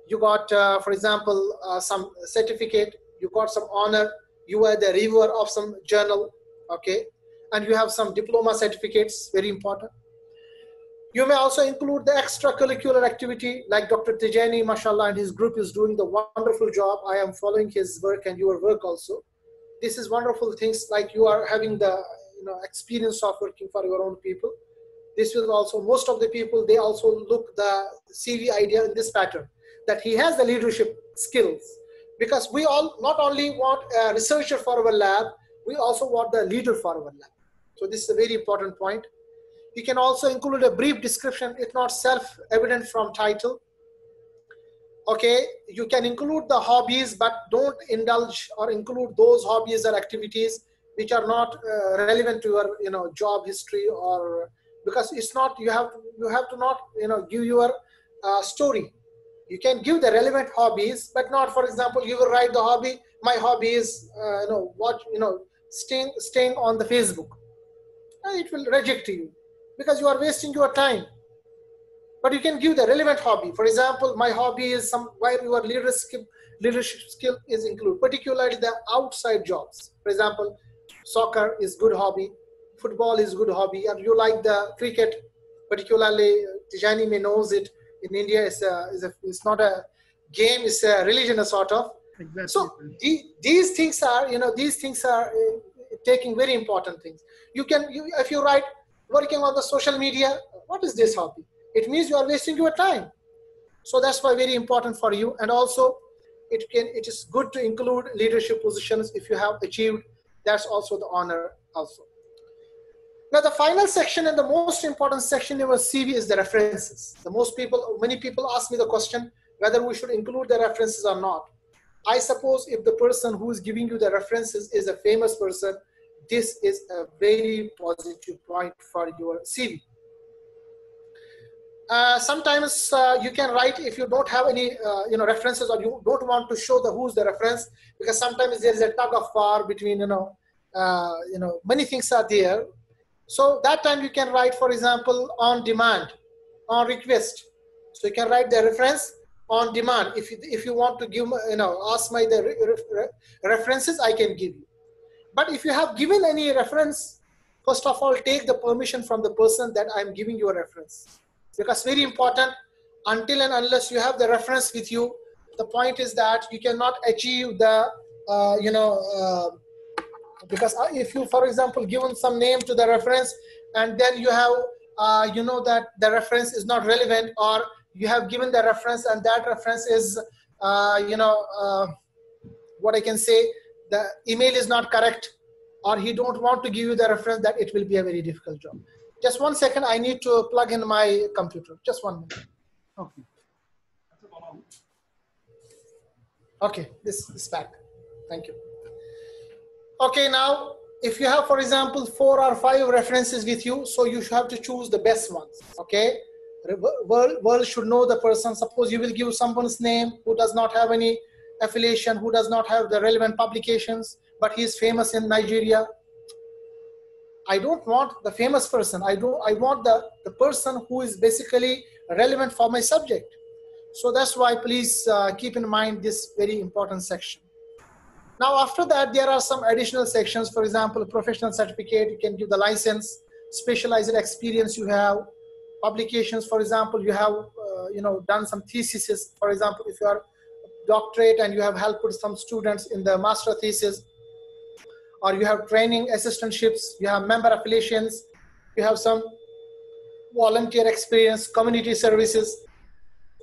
you got, for example, some certificate, you got some honor, you are the reviewer of some journal, okay, and you have some diploma certificates, very important. You may also include the extracurricular activity, like Dr. Tijani, mashallah, and his group is doing the wonderful job. I am following his work and your work also. This is wonderful things, like you are having the experience of working for your own people. This will also, most of the people, they also look the CV idea in this pattern, that he has the leadership skills, because we all not only want a researcher for our lab, we also want the leader for our lab. So this is a very important point. You can also include a brief description, if not self-evident from title. Okay, you can include the hobbies, but don't indulge or include those hobbies or activities which are not relevant to your job history, or because it's not, you have to not give your story. You can give the relevant hobbies, but not, for example, you will write the hobby, my hobby is staying on the Facebook. And it will reject you, because you are wasting your time. But you can give the relevant hobby. For example, my hobby is where your leadership skill is included, particularly the outside jobs. For example, soccer is good hobby, football is good hobby, and you like the cricket, particularly Tijani may knows it. In India, it's not a game, it's a religion, a sort of. Exactly. So these things are, taking very important things. If you write working on the social media, what is this hobby? It means you are wasting your time. So that's why very important for you. And also it is good to include leadership positions if you have achieved. That's also the honor also. Now the final section and the most important section in our CV is the references. Many people ask me the question whether we should include the references or not. I suppose if the person who is giving you the references is a famous person, this is a very positive point for your CV. Sometimes you can write if you don't have any references, or you don't want to show who's the reference, because sometimes there is a tug of war between many things are there. So that time you can write, for example, on demand, on request. So you can write the reference on demand. If you want to give ask my references, I can give you. But if you have given any reference, first of all, take the permission from the person that I'm giving you a reference. Because very important, until and unless you have the reference with you, the point is that you cannot achieve the, because if you, for example, given some name to the reference and then you have, that the reference is not relevant, or you have given the reference and that reference is, what I can say, the email is not correct, or he don't want to give you the reference, that it will be a very difficult job. Just 1 second, I need to plug in my computer. Just 1 minute. Okay. Okay, this is back. Thank you. Okay, now, if you have, for example, 4 or 5 references with you, so you have to choose the best ones, okay? World should know the person. Suppose you will give someone's name who does not have any affiliation, who does not have the relevant publications, but he is famous in Nigeria. I don't want the famous person. I want the person who is basically relevant for my subject. So that's why please keep in mind this very important section. Now after that, there are some additional sections. For example, professional certificate, you can give the license, specialized experience you have, publications, for example, you have done some theses. For example, if you are doctorate and you have helped some students in the master thesis, or you have training assistantships, you have member affiliations, you have some volunteer experience, community services,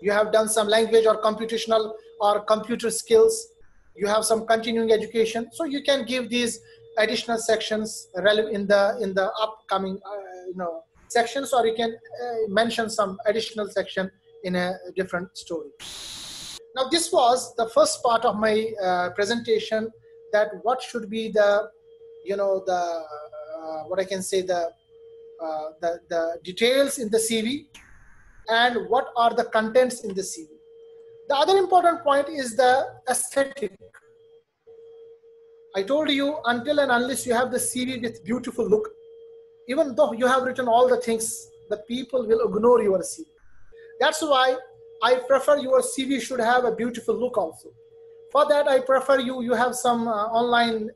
you have done some language or computational or computer skills, you have some continuing education. So you can give these additional sections relevant in the upcoming sections, or you can mention some additional section in a different story. Now this was the first part of my presentation, that what should be the what I can say, the details in the CV, and what are the contents in the CV. The other important point is the aesthetic. I told you, until and unless you have the CV with beautiful look, even though you have written all the things, the people will ignore your CV. That's why I prefer your CV should have a beautiful look also. For that, I prefer you have some online,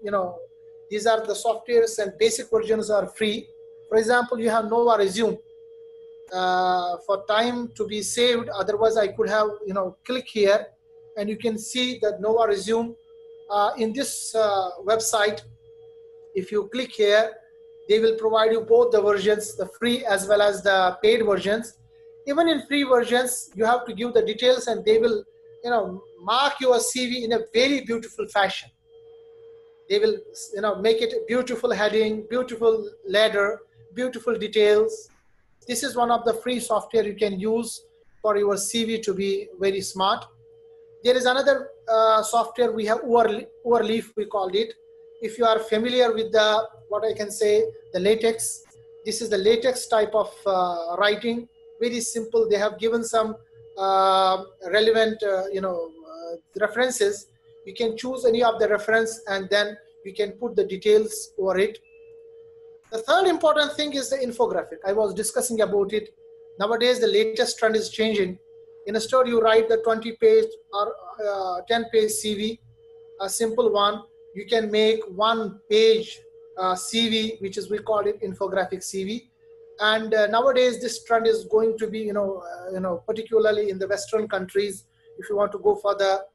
these are the softwares, and basic versions are free. For example, you have Nova Resume. For time to be saved, otherwise I could have, click here and you can see that Nova Resume in this website. If you click here, they will provide you both the versions, the free as well as the paid versions. Even in free versions, you have to give the details, and they will, mark your CV in a very beautiful fashion. They will, make it a beautiful heading, beautiful letter, beautiful details. This is one of the free software you can use for your CV to be very smart. There is another software we have, Overleaf we called it. If you are familiar with the, what I can say, the latex, this is the latex type of writing, very simple. They have given some relevant, references. You can choose any of the reference and then you can put the details over it. The third important thing is the infographic. I was discussing about it. Nowadays, the latest trend is changing. Instead, you write the 20-page or 10-page CV, a simple one. You can make one-page CV, which is, we call it infographic CV. And nowadays, this trend is going to be, particularly in the Western countries. If you want to go for the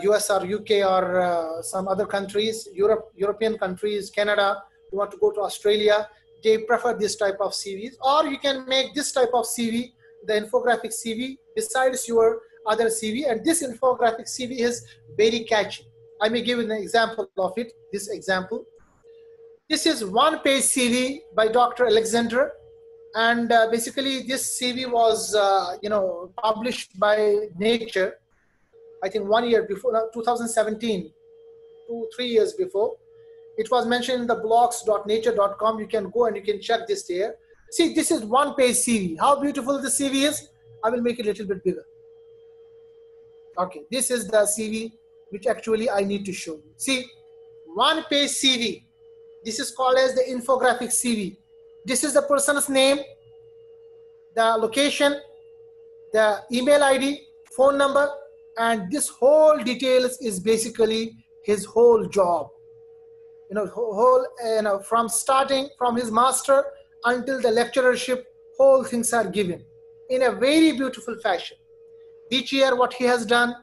US or UK or some other countries, European countries, Canada, you want to go to Australia, they prefer this type of CVs. Or you can make this type of CV, the infographic CV, besides your other CV. And this infographic CV is very catchy. I may give an example of it, this example. This is one-page CV by Dr. Alexander. And basically, this CV was, published by Nature, I think 1 year before, 2017, 2-3 years before. It was mentioned in the blogs.nature.com. You can go and you can check this there. See, this is one-page CV. How beautiful the CV is. I will make it a little bit bigger. Okay, this is the CV which actually I need to show you. See, one-page CV. This is called as the infographic CV. This is the person's name, the location, the email ID, phone number, and this whole details is basically his whole job. From starting from his master until the lecturership, whole things are given in a very beautiful fashion. Each year what he has done,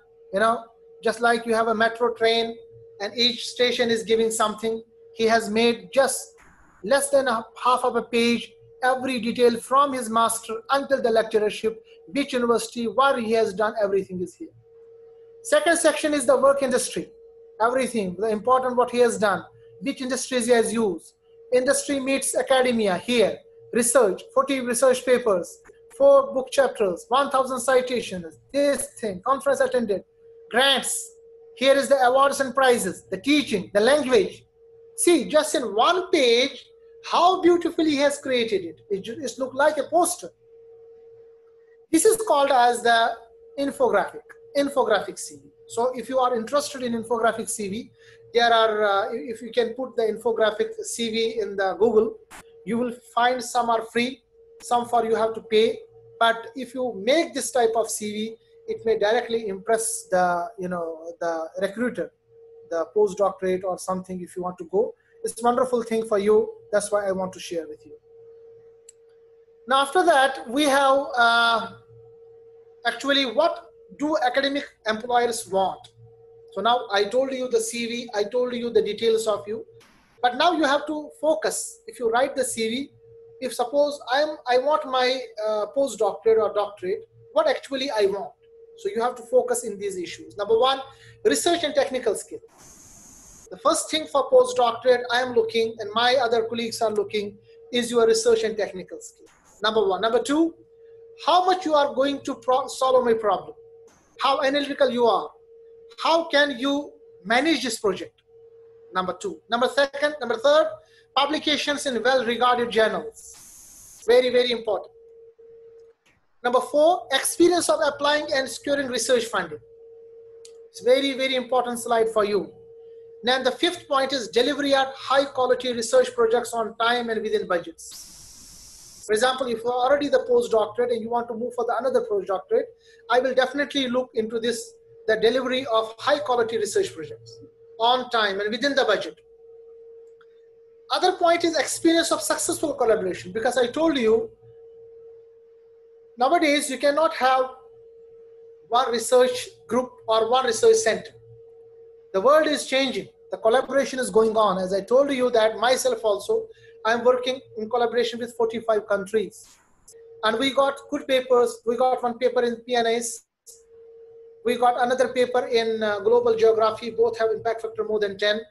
just like you have a metro train and each station is giving something, he has made just less than half of a page, every detail from his master until the lecturership, which university, what he has done, everything is here. Second section is the work industry. Everything, the important what he has done, which industries he has used. Industry meets academia here. Research, 40 research papers, 4 book chapters, 1,000 citations, this thing, conference attended, grants. Here is the awards and prizes, the teaching, the language. See, just in one page, how beautifully he has created it. It just looks like a poster. This is called as the infographic CV. So if you are interested in infographic CV, there are, if you can put the infographic CV in the Google, you will find some are free, some for you have to pay. But if you make this type of CV, it may directly impress the, the recruiter, the postdoctorate or something if you want to go. It's a wonderful thing for you. That's why I want to share with you. Now, after that, we have actually what do academic employers want? So now I told you the CV, I told you the details of you, but now you have to focus. If you write the CV, if suppose I want my postdoctorate or doctorate, what actually I want? So you have to focus in these issues. Number one, research and technical skills. The first thing for postdoctorate I am looking, and my other colleagues are looking, is your research and technical skills. Number one. Number two, how much you are going to solve my problem. How analytical you are. How can you manage this project? Number two. Number third, publications in well-regarded journals. Very, very important. Number four, experience of applying and securing research funding. It's very, very important slide for you. Then the fifth point is delivery at high quality research projects on time and within budgets. For example, if you're already the postdoctorate and you want to move for the another postdoctorate, I will definitely look into this, the delivery of high quality research projects on time and within the budget. Other point is experience of successful collaboration, because I told you nowadays you cannot have one research group or one research center. The world is changing. The collaboration is going on. As I told you that myself also, I'm working in collaboration with 45 countries. And we got good papers. We got one paper in PNAS. We got another paper in global geography. Both have impact factor more than 10.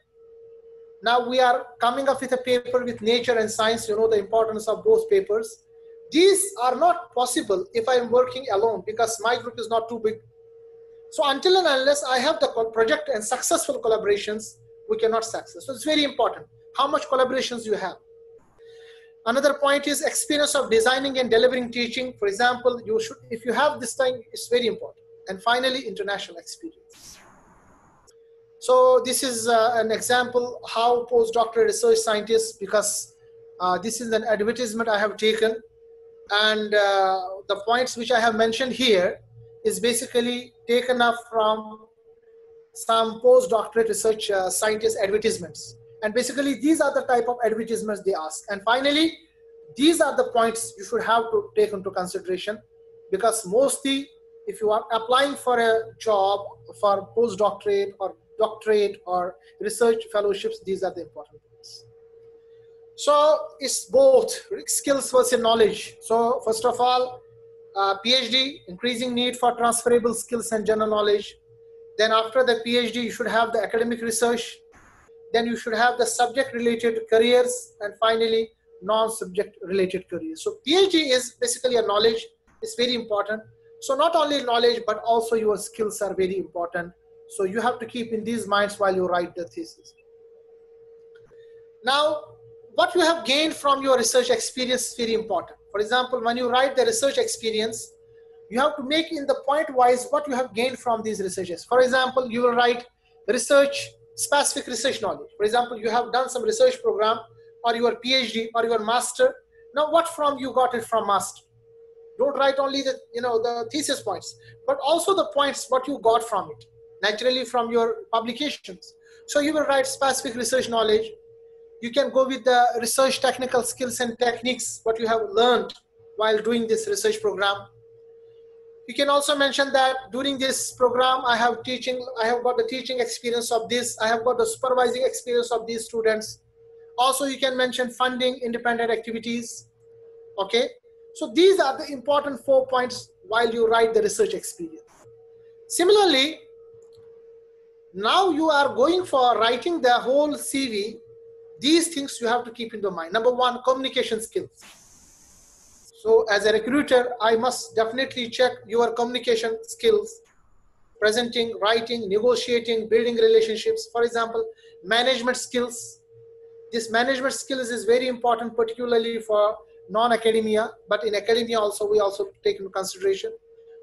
Now we are coming up with a paper with nature and science. You know the importance of both papers. These are not possible if I'm working alone, because my group is not too big. So until and unless I have the project and successful collaborations, we cannot success. So it's very important how much collaborations you have. Another point is experience of designing and delivering teaching. For example, you should, if you have this thing, it's very important. And finally, international experience. So this is an example how postdoctoral research scientists, because this is an advertisement I have taken. And the points which I have mentioned here is basically taken up from some postdoctorate research scientist advertisements. And basically these are the type of advertisements they ask. And finally, these are the points you should have to take into consideration, because mostly if you are applying for a job for postdoctorate or doctorate or research fellowships, these are the important points. So it's both skills versus knowledge. So first of all, PhD, increasing need for transferable skills and general knowledge. Then after the PhD, you should have the academic research. Then you should have the subject related careers, and finally non-subject related careers. So PhD is basically a knowledge. It's very important. So not only knowledge, but also your skills are very important. So you have to keep in these minds while you write the thesis. Now, what you have gained from your research experience is very important. For example, when you write the research experience, you have to make in the point wise what you have gained from these researches. For example, you will write research, specific research knowledge. For example, you have done some research program or your PhD or your master. Now, what from you got it from master? Don't write only the, the thesis points, but also the points what you got from it, naturally from your publications. So you will write specific research knowledge. You can go with the research technical skills and techniques, what you have learned while doing this research program. You can also mention that during this program, I have got the teaching experience of this. I have got the supervising experience of these students. Also, you can mention funding, independent activities. Okay. So these are the important 4 points while you write the research experience. Similarly, now you are going for writing the whole CV. These things you have to keep in mind. Number 1, communication skills. So as a recruiter, I must definitely check your communication skills, presenting, writing, negotiating, building relationships. For example, management skills. This management skills is very important, particularly for non-academia, but in academia also, we also take into consideration.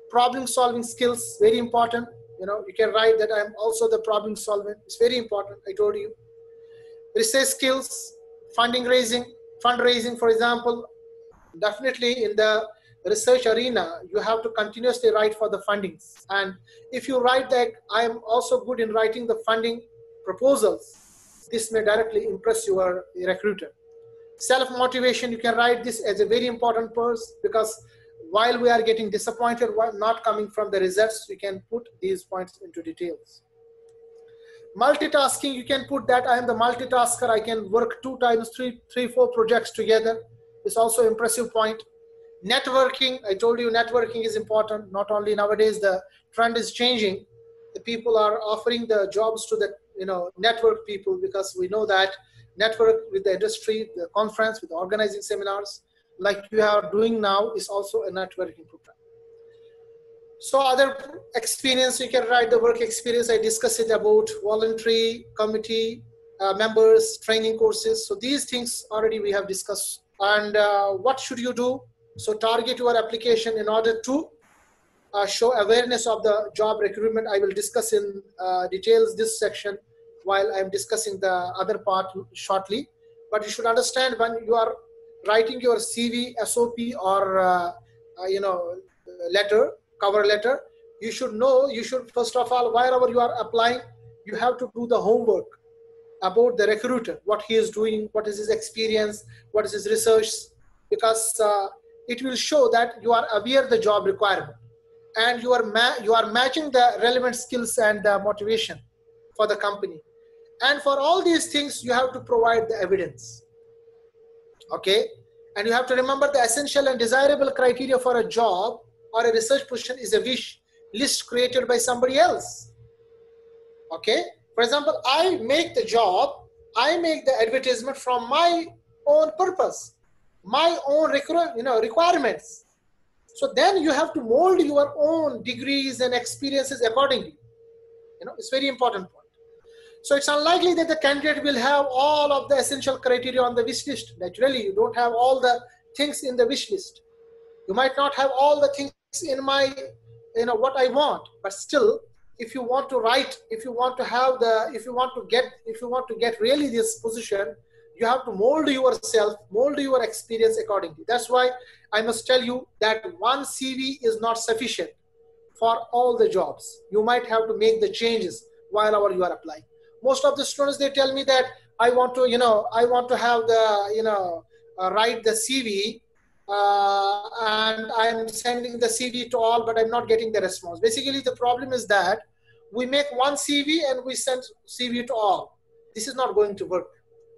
Problem solving skills, very important. You can write that I'm also the problem solver. It's very important, I told you. Research skills, fundraising, for example, definitely in the research arena, you have to continuously write for the fundings. And if you write that I am also good in writing the funding proposals, this may directly impress your recruiter. Self-motivation, you can write this as a very important part, because while we are getting disappointed while not coming from the results, we can put these points into details. Multitasking, you can put that I am the multitasker. I can work 2 times, 3, 4 projects together. It's also an impressive point. Networking, I told you networking is important. Not only nowadays, the trend is changing. The people are offering the jobs to the network people, because we know that network with the industry, the conference, with organizing seminars like you are doing now is also a networking program. So other experience, you can write the work experience. I discussed it about voluntary committee members, training courses. So these things already we have discussed. And what should you do? So target your application in order to show awareness of the job recruitment. I will discuss in details this section while I'm discussing the other part shortly. But you should understand, when you are writing your CV, SOP, or cover letter, you should know, first of all, wherever you are applying, you have to do the homework about the recruiter, what he is doing, what is his experience, what is his research, because it will show that you are aware of the job requirement, and you are matching the relevant skills and motivation for the company. And for all these things, you have to provide the evidence. Okay, and you have to remember the essential and desirable criteria for a job or a research position is a wish list created by somebody else. Okay, for example, I make the job, I make the advertisement from my own purpose, my own requirements. So then you have to mold your own degrees and experiences accordingly. It's very important point. So it's unlikely that the candidate will have all of the essential criteria on the wish list. Naturally, you don't have all the things in the wish list. You might not have all the things in my, what I want, but still, if you want to write, if you want to get really this position, You have to mold yourself, mold your experience accordingly. That's why I must tell you that one CV is not sufficient for all the jobs. You might have to make the changes while you are applying. Most of the students, they tell me that I want to, I want to have the, write the CV, and I'm sending the CV to all, but I'm not getting the response. Basically, the problem is that we make one CV and we send CV to all. This is not going to work.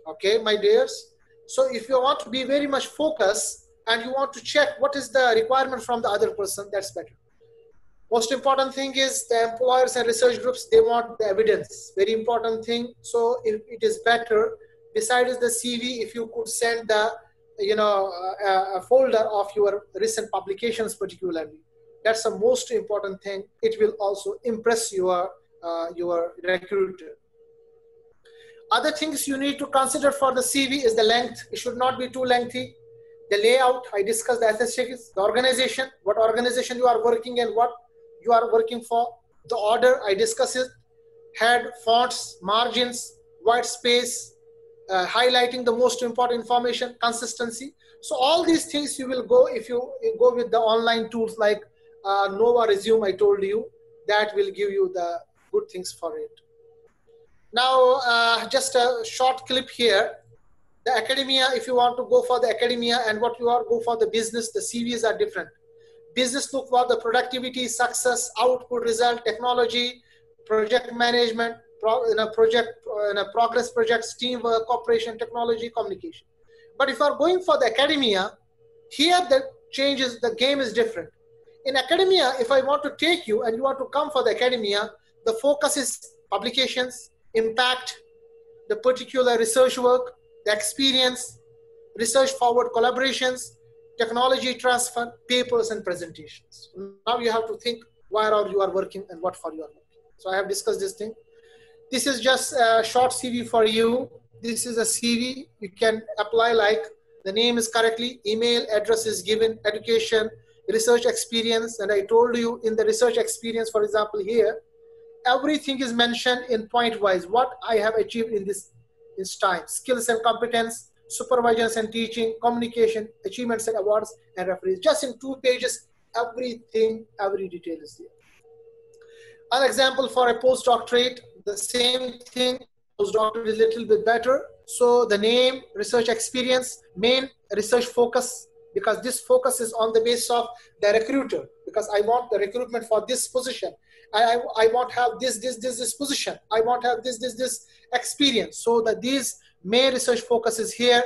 Okay, my dears. So if you want to be very much focused and you want to check what is the requirement from the other person, that's better. Most important thing is the employers and research groups, they want the evidence. Very important thing. So it is better, besides the CV, if you could send the, a folder of your recent publications particularly. That's the most important thing. It will also impress your recruiter. Other things you need to consider for the CV is the length. It should not be too lengthy. The layout, I discussed the aesthetics, the organization, what organization you are working and what you are working for. The order, I discussed it. Head, fonts, margins, white space, highlighting the most important information, consistency. So all these things you will go, if you go with the online tools like Nova Resume, I told you, that will give you the good things for it. Now, just a short clip here. The academia, if you want to go for the academia and what you are go for the business, the CVs are different. Business look for the productivity, success, output, result, technology, project management, progress projects, teamwork, cooperation, technology, communication. But if you are going for the academia, here the changes, the game is different. In academia, if I want to take you and you want to come for the academia, the focus is publications, impact, the particular research work, the experience, research forward collaborations, technology transfer, papers and presentations. Now you have to think where you are working and what for you are working. So I have discussed this thing. This is just a short CV for you. This is a CV. You can apply like the name is correctly, email address is given, education, research experience. And I told you in the research experience, for example, here, everything is mentioned in point wise, what I have achieved in this time, skills and competence, supervisions and teaching, communication, achievements and awards and referees. Just in 2 pages, everything, every detail is there. An example for a postdoctorate, the same thing, postdoctorate is a little bit better. So the name, research experience, main research focus, because this focus is on the basis of the recruiter, because I want the recruitment for this position. I want to have this position. I want to have this experience. So that these main research focus is here.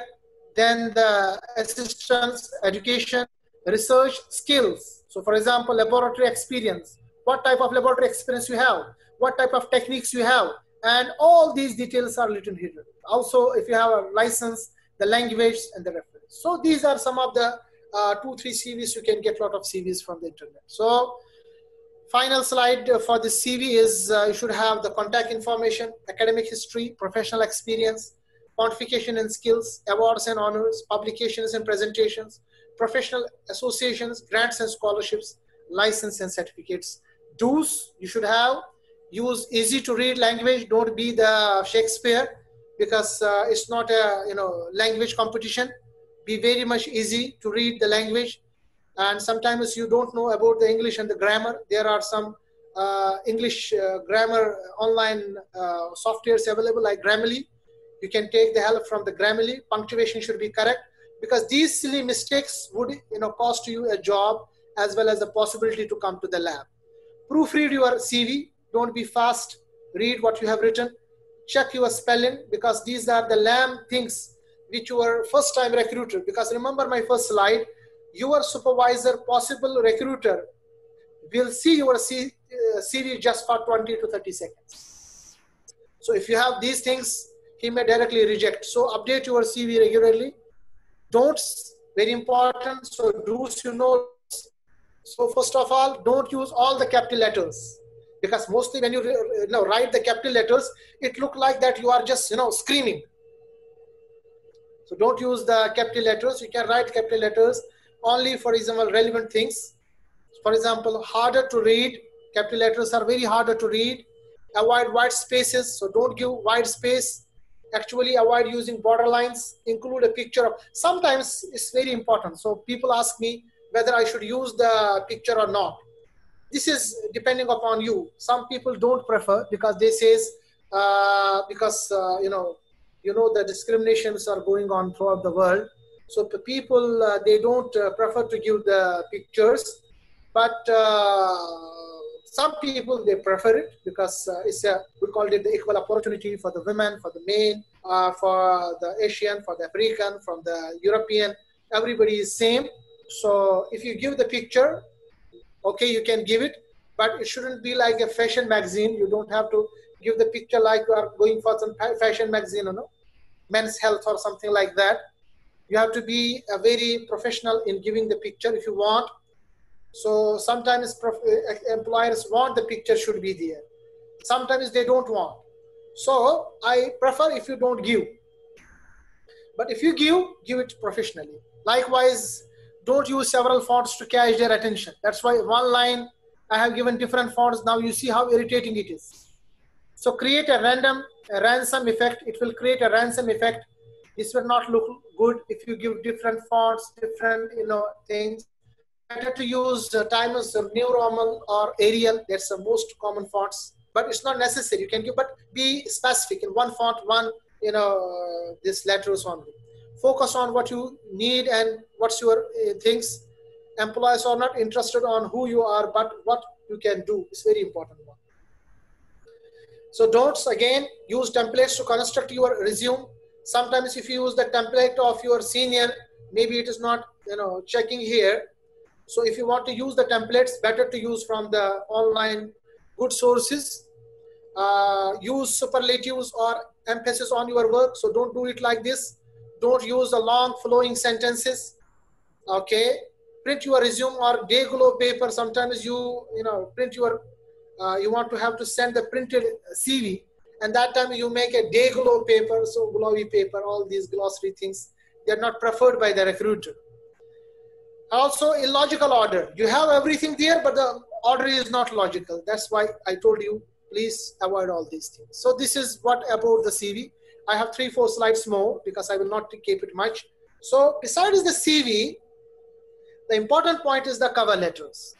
Then the assistance, education, research skills. So for example, laboratory experience. What type of laboratory experience you have? What type of techniques you have? And all these details are written here. Also, if you have a license, the language and the reference. So these are some of the 2-3 CVs. You can get a lot of CVs from the internet. So final slide for the CV is you should have the contact information, academic history, professional experience, qualification and skills, awards and honors, publications and presentations, professional associations, grants and scholarships, license and certificates. Do's you should have. Use easy to read language. Don't be the Shakespeare, because it's not a language competition. Be very much easy to read the language. And sometimes you don't know about the English and the grammar. There are some English grammar online softwares available like Grammarly. You can take the help from the Grammarly. Punctuation should be correct, because these silly mistakes would cost you a job as well as the possibility to come to the lab. Proofread your CV. Don't be fast. Read what you have written. Check your spelling, because these are the lamb things which your first time recruiter, because remember my first slide, your supervisor, possible recruiter will see your CV just for 20 to 30 seconds. So if you have these things, he may directly reject. So update your CV regularly. Don'ts, very important. So do's, So first of all, don't use all the capital letters, because mostly when you write the capital letters, it looks like that you are just screaming. So don't use the capital letters. You can write capital letters only, for example, relevant things. For example, harder to read. Capital letters are very harder to read. Avoid white spaces. So don't give white space. Actually avoid using borderlines, include a picture of, sometimes it's very important. So people ask me whether I should use the picture or not. This is depending upon you. Some people don't prefer because they says, you know the discriminations are going on throughout the world. So the people, they don't prefer to give the pictures, but some people, they prefer it because we call it the equal opportunity for the women, for the men, for the Asian, for the African, from the European, everybody is same. So if you give the picture, okay, you can give it, but it shouldn't be like a fashion magazine. You don't have to give the picture like you are going for some fashion magazine, you know, Men's Health or something like that. You have to be very professional in giving the picture if you want. So sometimes employers want the picture should be there. Sometimes they don't want. So I prefer if you don't give. But if you give it professionally. Likewise, don't use several fonts to catch their attention. That's why one line I have given different fonts. Now you see how irritating it is. So create a ransom effect. It will create a ransom effect. This will not look good if you give different fonts, different things. Better to use Times New Roman or Arial. That's the most common fonts. But it's not necessary. You can give, but be specific in one font, one these letters only. Focus on what you need and what's your things. Employees are not interested on who you are, but what you can do. It's very important one. So don't, again, use templates to construct your resume. Sometimes if you use the template of your senior, maybe it is not checking here. So if you want to use the templates, better to use from the online good sources. Use superlatives or emphasis on your work. So don't do it like this. Don't use the long flowing sentences. Okay. Print your resume or day glow paper. Sometimes you print your, you want to have to send the printed CV, and that time you make a day glow paper. So glowy paper, all these glossary things, they're not preferred by the recruiter. Also, illogical order. You have everything there, but the order is not logical. That's why I told you, please avoid all these things. So this is what about the CV. I have 3-4 slides more because I will not keep it much. So besides the CV, the important point is the cover letters.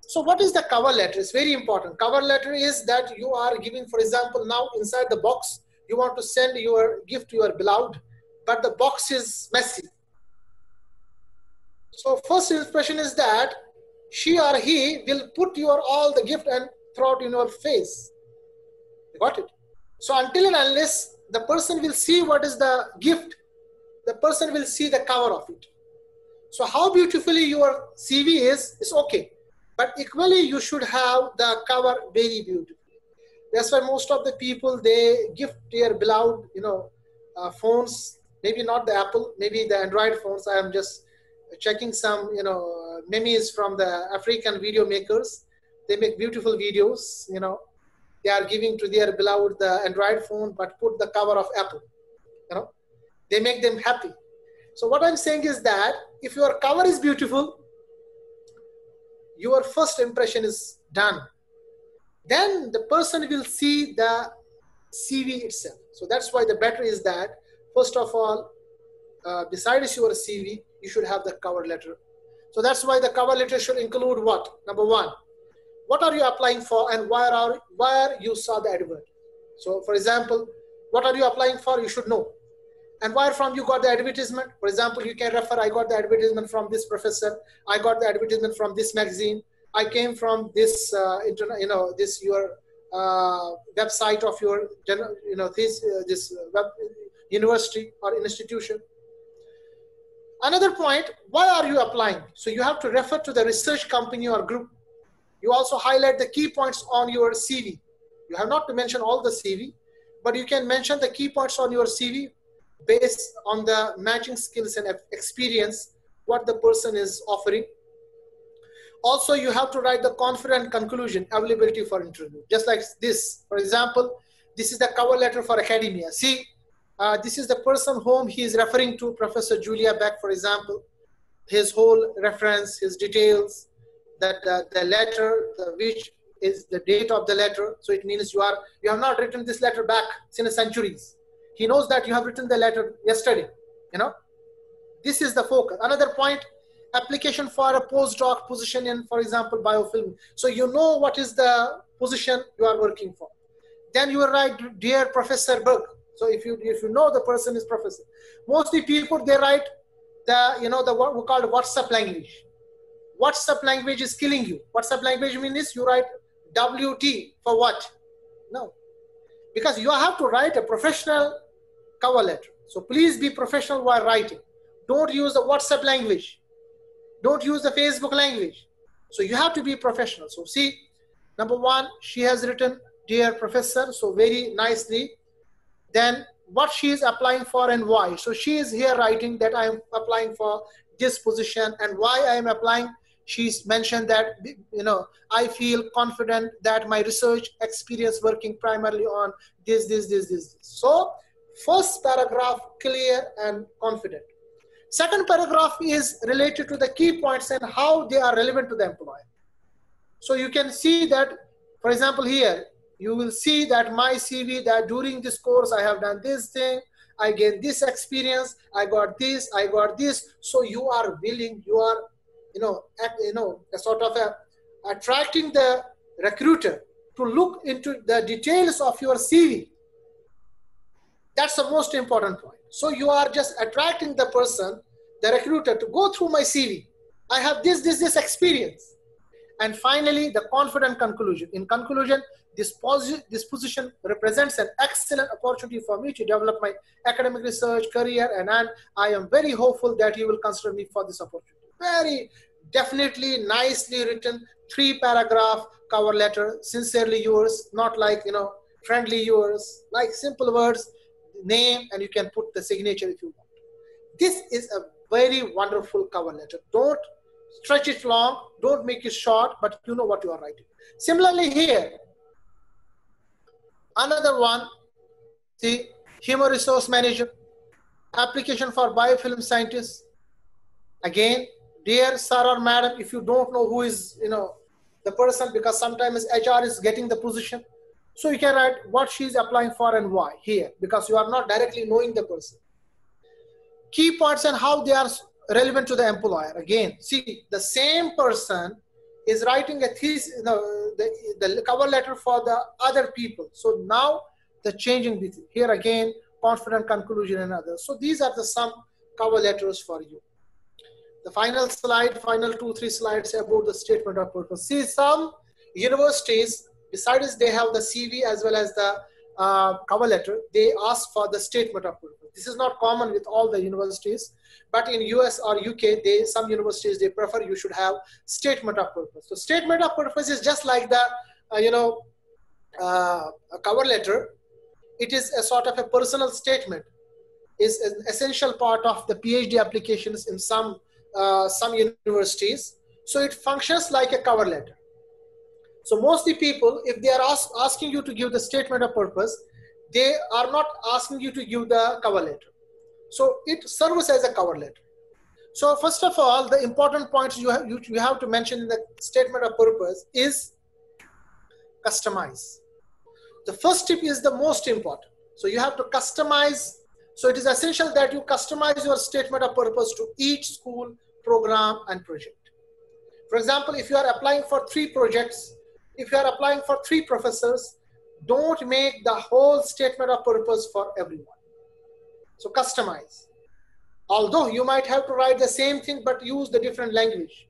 So what is the cover letter? It's very important. Cover letter is that you are giving, for example, now inside the box, you want to send your gift to your beloved, but the box is messy. So first impression is that she or he will put your all the gift and throw it in your face. You got it? So until and unless the person will see what is the gift, the person will see the cover of it. So how beautifully your CV is okay. But equally, you should have the cover very beautiful. That's why most of the people, they gift their beloved, phones, maybe not the Apple, maybe the Android phones. I am just checking some, memes from the African video makers. They make beautiful videos, they are giving to their beloved the Android phone, but put the cover of Apple, they make them happy. So what I'm saying is that if your cover is beautiful, your first impression is done. Then the person will see the CV itself. So that's why the better is that, first of all, besides your CV, you should have the cover letter. So that's why the cover letter should include what? Number one, what are you applying for and where you saw the advert? So for example, what are you applying for? You should know. And where from you got the advertisement? For example, you can refer, I got the advertisement from this professor. I got the advertisement from this magazine. I came from this, this your website of your, this web university or institution. Another point, why are you applying? So you have to refer to the research company or group. You also highlight the key points on your CV. You have not to mention all the CV, but you can mention the key points on your CV based on the matching skills and experience, what the person is offering. Also, you have to write the confident conclusion, availability for interview. Just like this, for example, this is the cover letter for academia. See, this is the person whom he is referring to, Professor Julia Beck, for example. His whole reference, his details, that the letter, which is the date of the letter. So it means you have not written this letter back since centuries. He knows that you have written the letter yesterday, you know. This is the focus. Another point, application for a postdoc position in, for example, biofilm. So you know what is the position you are working for. Then you will write, dear Professor Berg. So if you know the person is professor. Mostly people, they write the, you know, the what we call WhatsApp language. WhatsApp language is killing you. WhatsApp language means you write WT for what? No. Because you have to write a professional cover letter. So please be professional while writing. Don't use the WhatsApp language. Don't use the Facebook language. So you have to be professional. So see, number one, she has written, dear professor, so very nicely. Then what she is applying for and why. So she is here writing that I am applying for this position and why I am applying. She's mentioned that, you know, I feel confident that my research experience working primarily on this. So first paragraph, clear and confident. Second paragraph is related to the key points and how they are relevant to the employer. So you can see that, for example, here, you will see that my CV, that during this course, I have done this thing, I gained this experience, I got this. So you are willing, you are, a sort of attracting the recruiter to look into the details of your CV. That's the most important point. So you are just attracting the person, the recruiter, to go through my CV. I have this experience. And finally, the confident conclusion. In conclusion, this position represents an excellent opportunity for me to develop my academic research career, and I am very hopeful that you will consider me for this opportunity. Very definitely nicely written 3-paragraph cover letter, sincerely yours, not like, friendly yours, like simple words, name, and you can put the signature if you want. This is a very wonderful cover letter. Don't stretch it long, don't make it short, but you know what you are writing. Similarly here, another one, the human resource manager, application for biofilm scientists. Again, dear sir or madam, if you don't know who is, the person, because sometimes HR is getting the position. So you can write what she is applying for and why here, because you are not directly knowing the person. Key points and how they are relevant to the employer. Again, see, the same person is writing a thesis, the cover letter for the other people. So now the changing here again, confident conclusion and others. So these are the some cover letters for you. The final slide, final 2-3 slides about the statement of purpose. See, some universities, besides they have the CV as well as the cover letter, they ask for the statement of purpose. This is not common with all the universities, but in US or UK, some universities, they prefer you should have statement of purpose. So statement of purpose is just like the, a cover letter. It is a sort of a personal statement, is an essential part of the PhD applications in some universities. So it functions like a cover letter. So mostly people, if they are asking you to give the statement of purpose, they are not asking you to give the cover letter. So it serves as a cover letter. So first of all, the important points you have to mention in the statement of purpose is customize. The first tip is the most important. So you have to customize. So it is essential that you customize your statement of purpose to each school, program, and project. For example, if you are applying for 3 projects, if you are applying for 3 professors, don't make the whole statement of purpose for everyone. So customize. Although you might have to write the same thing, but use the different language.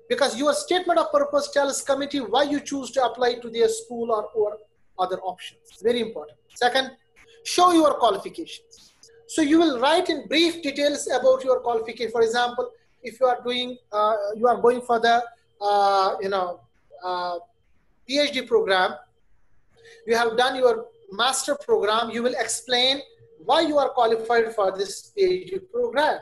Because your statement of purpose tells committee why you choose to apply to their school or other options. Very important. Second, show your qualifications. So you will write in brief details about your qualification. For example, if you are doing, you are going for the, PhD program, you have done your master program, you will explain why you are qualified for this PhD program.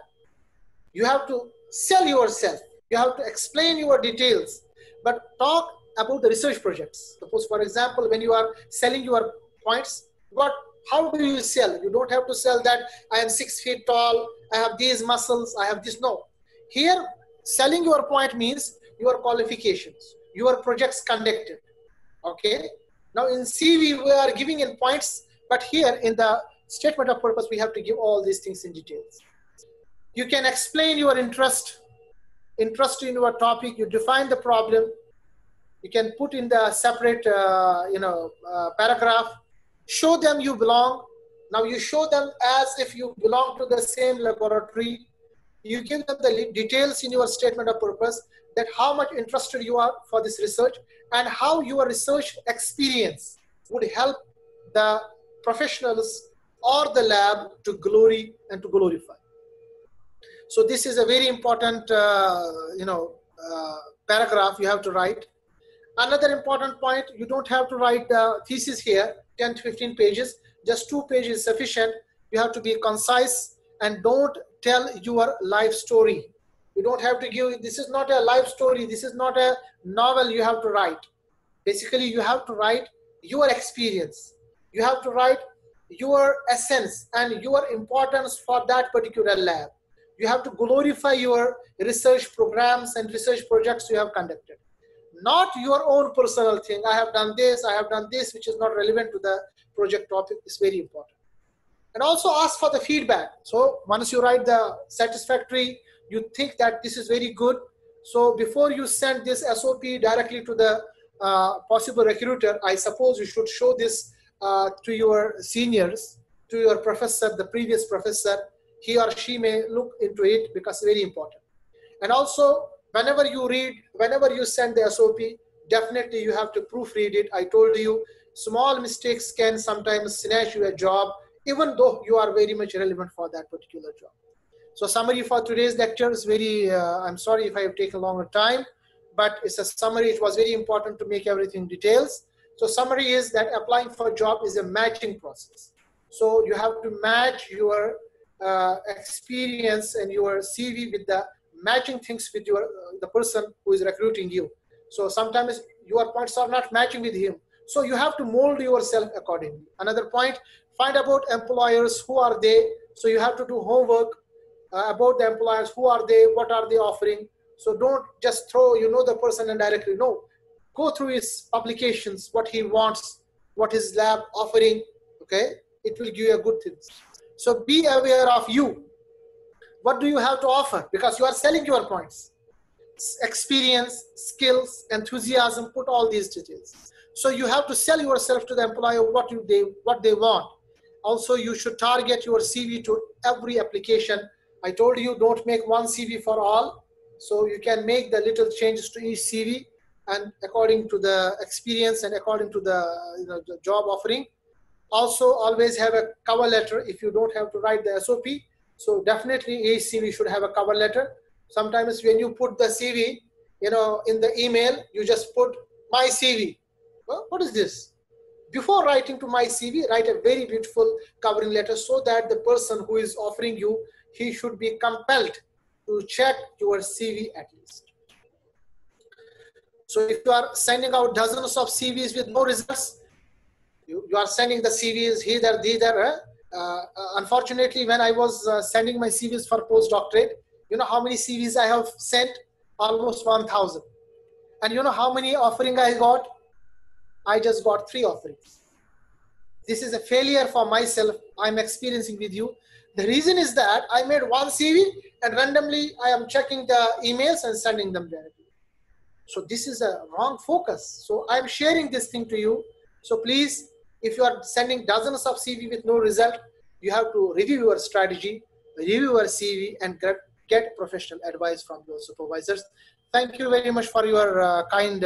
You have to sell yourself. You have to explain your details, but talk about the research projects. Suppose, for example, when you are selling your points, how do you sell? You don't have to sell that I am 6 feet tall, I have these muscles, I have this. No. Here, selling your point means your qualifications, your projects conducted. Okay. Now in CV, we are giving in points, but here in the Statement of purpose, we have to give all these things in details. You can explain your interest in your topic. You define the problem. You can put in the separate, paragraph. Show them you belong. Now you show them as if you belong to the same laboratory. You give them the details in your statement of purpose, that how much interested you are for this research and how your research experience would help the professionals or the lab to glory and to glorify. So this is a very important, paragraph you have to write. Another important point, you don't have to write the thesis here, 10 to 15 pages, just 2 pages is sufficient. You have to be concise and don't tell your life story. You don't have to give, this is not a life story, this is not a novel you have to write. Basically, you have to write your experience. You have to write your essence and your importance for that particular lab. You have to glorify your research programs and research projects you have conducted. Not your own personal thing. I have done this, which is not relevant to the project topic. Is very important. And also ask for the feedback. So once you write the satisfactory, you think that this is very good. So before you send this SOP directly to the possible recruiter, I suppose you should show this to your seniors, to your professor, the previous professor. He or she may look into it because it's very important. And also, whenever you send the SOP, definitely you have to proofread it. I told you, small mistakes can sometimes snatch you a job, even though you are very much relevant for that particular job. So summary for today's lecture is very, I'm sorry if I have taken longer time, but it's a summary. It was very important to make everything details. So summary is that applying for a job is a matching process. So you have to match your experience and your CV with the matching things with the person who is recruiting you. So sometimes your points are not matching with him. So you have to mold yourself accordingly. Another point, find about employers, who are they? So you have to do homework about the employers, who are they, what are they offering? So don't just throw, the person and directly, no. Go through his publications, what he wants, what his lab offering, okay? It will give you a good thing. So be aware of you. What do you have to offer? Because you are selling your points. Experience, skills, enthusiasm, put all these details. So you have to sell yourself to the employer what they want. Also, you should target your CV to every application. I told you don't make one CV for all. So you can make the little changes to each CV and according to the experience and according to the job offering. Also, always have a cover letter if you don't have to write the SOP. So definitely each CV should have a cover letter. Sometimes when you put the CV, in the email, you just put my CV. Well, what is this? Before writing to my CV, write a very beautiful covering letter so that the person who is offering you, he should be compelled to check your CV at least. So if you are sending out dozens of CVs with no results, you are sending the CVs hither, thither. Unfortunately, when I was sending my CVs for postdoctorate, you know how many CVs I have sent? Almost 1,000. And you know how many offering I got? I just got 3 offerings. This is a failure for myself. I'm experiencing with you. The reason is that I made one CV and randomly I am checking the emails and sending them directly. So this is a wrong focus. So I'm sharing this thing to you. So please, if you are sending dozens of CV with no result, you have to review your strategy, review your CV, and get professional advice from your supervisors. Thank you very much for your kind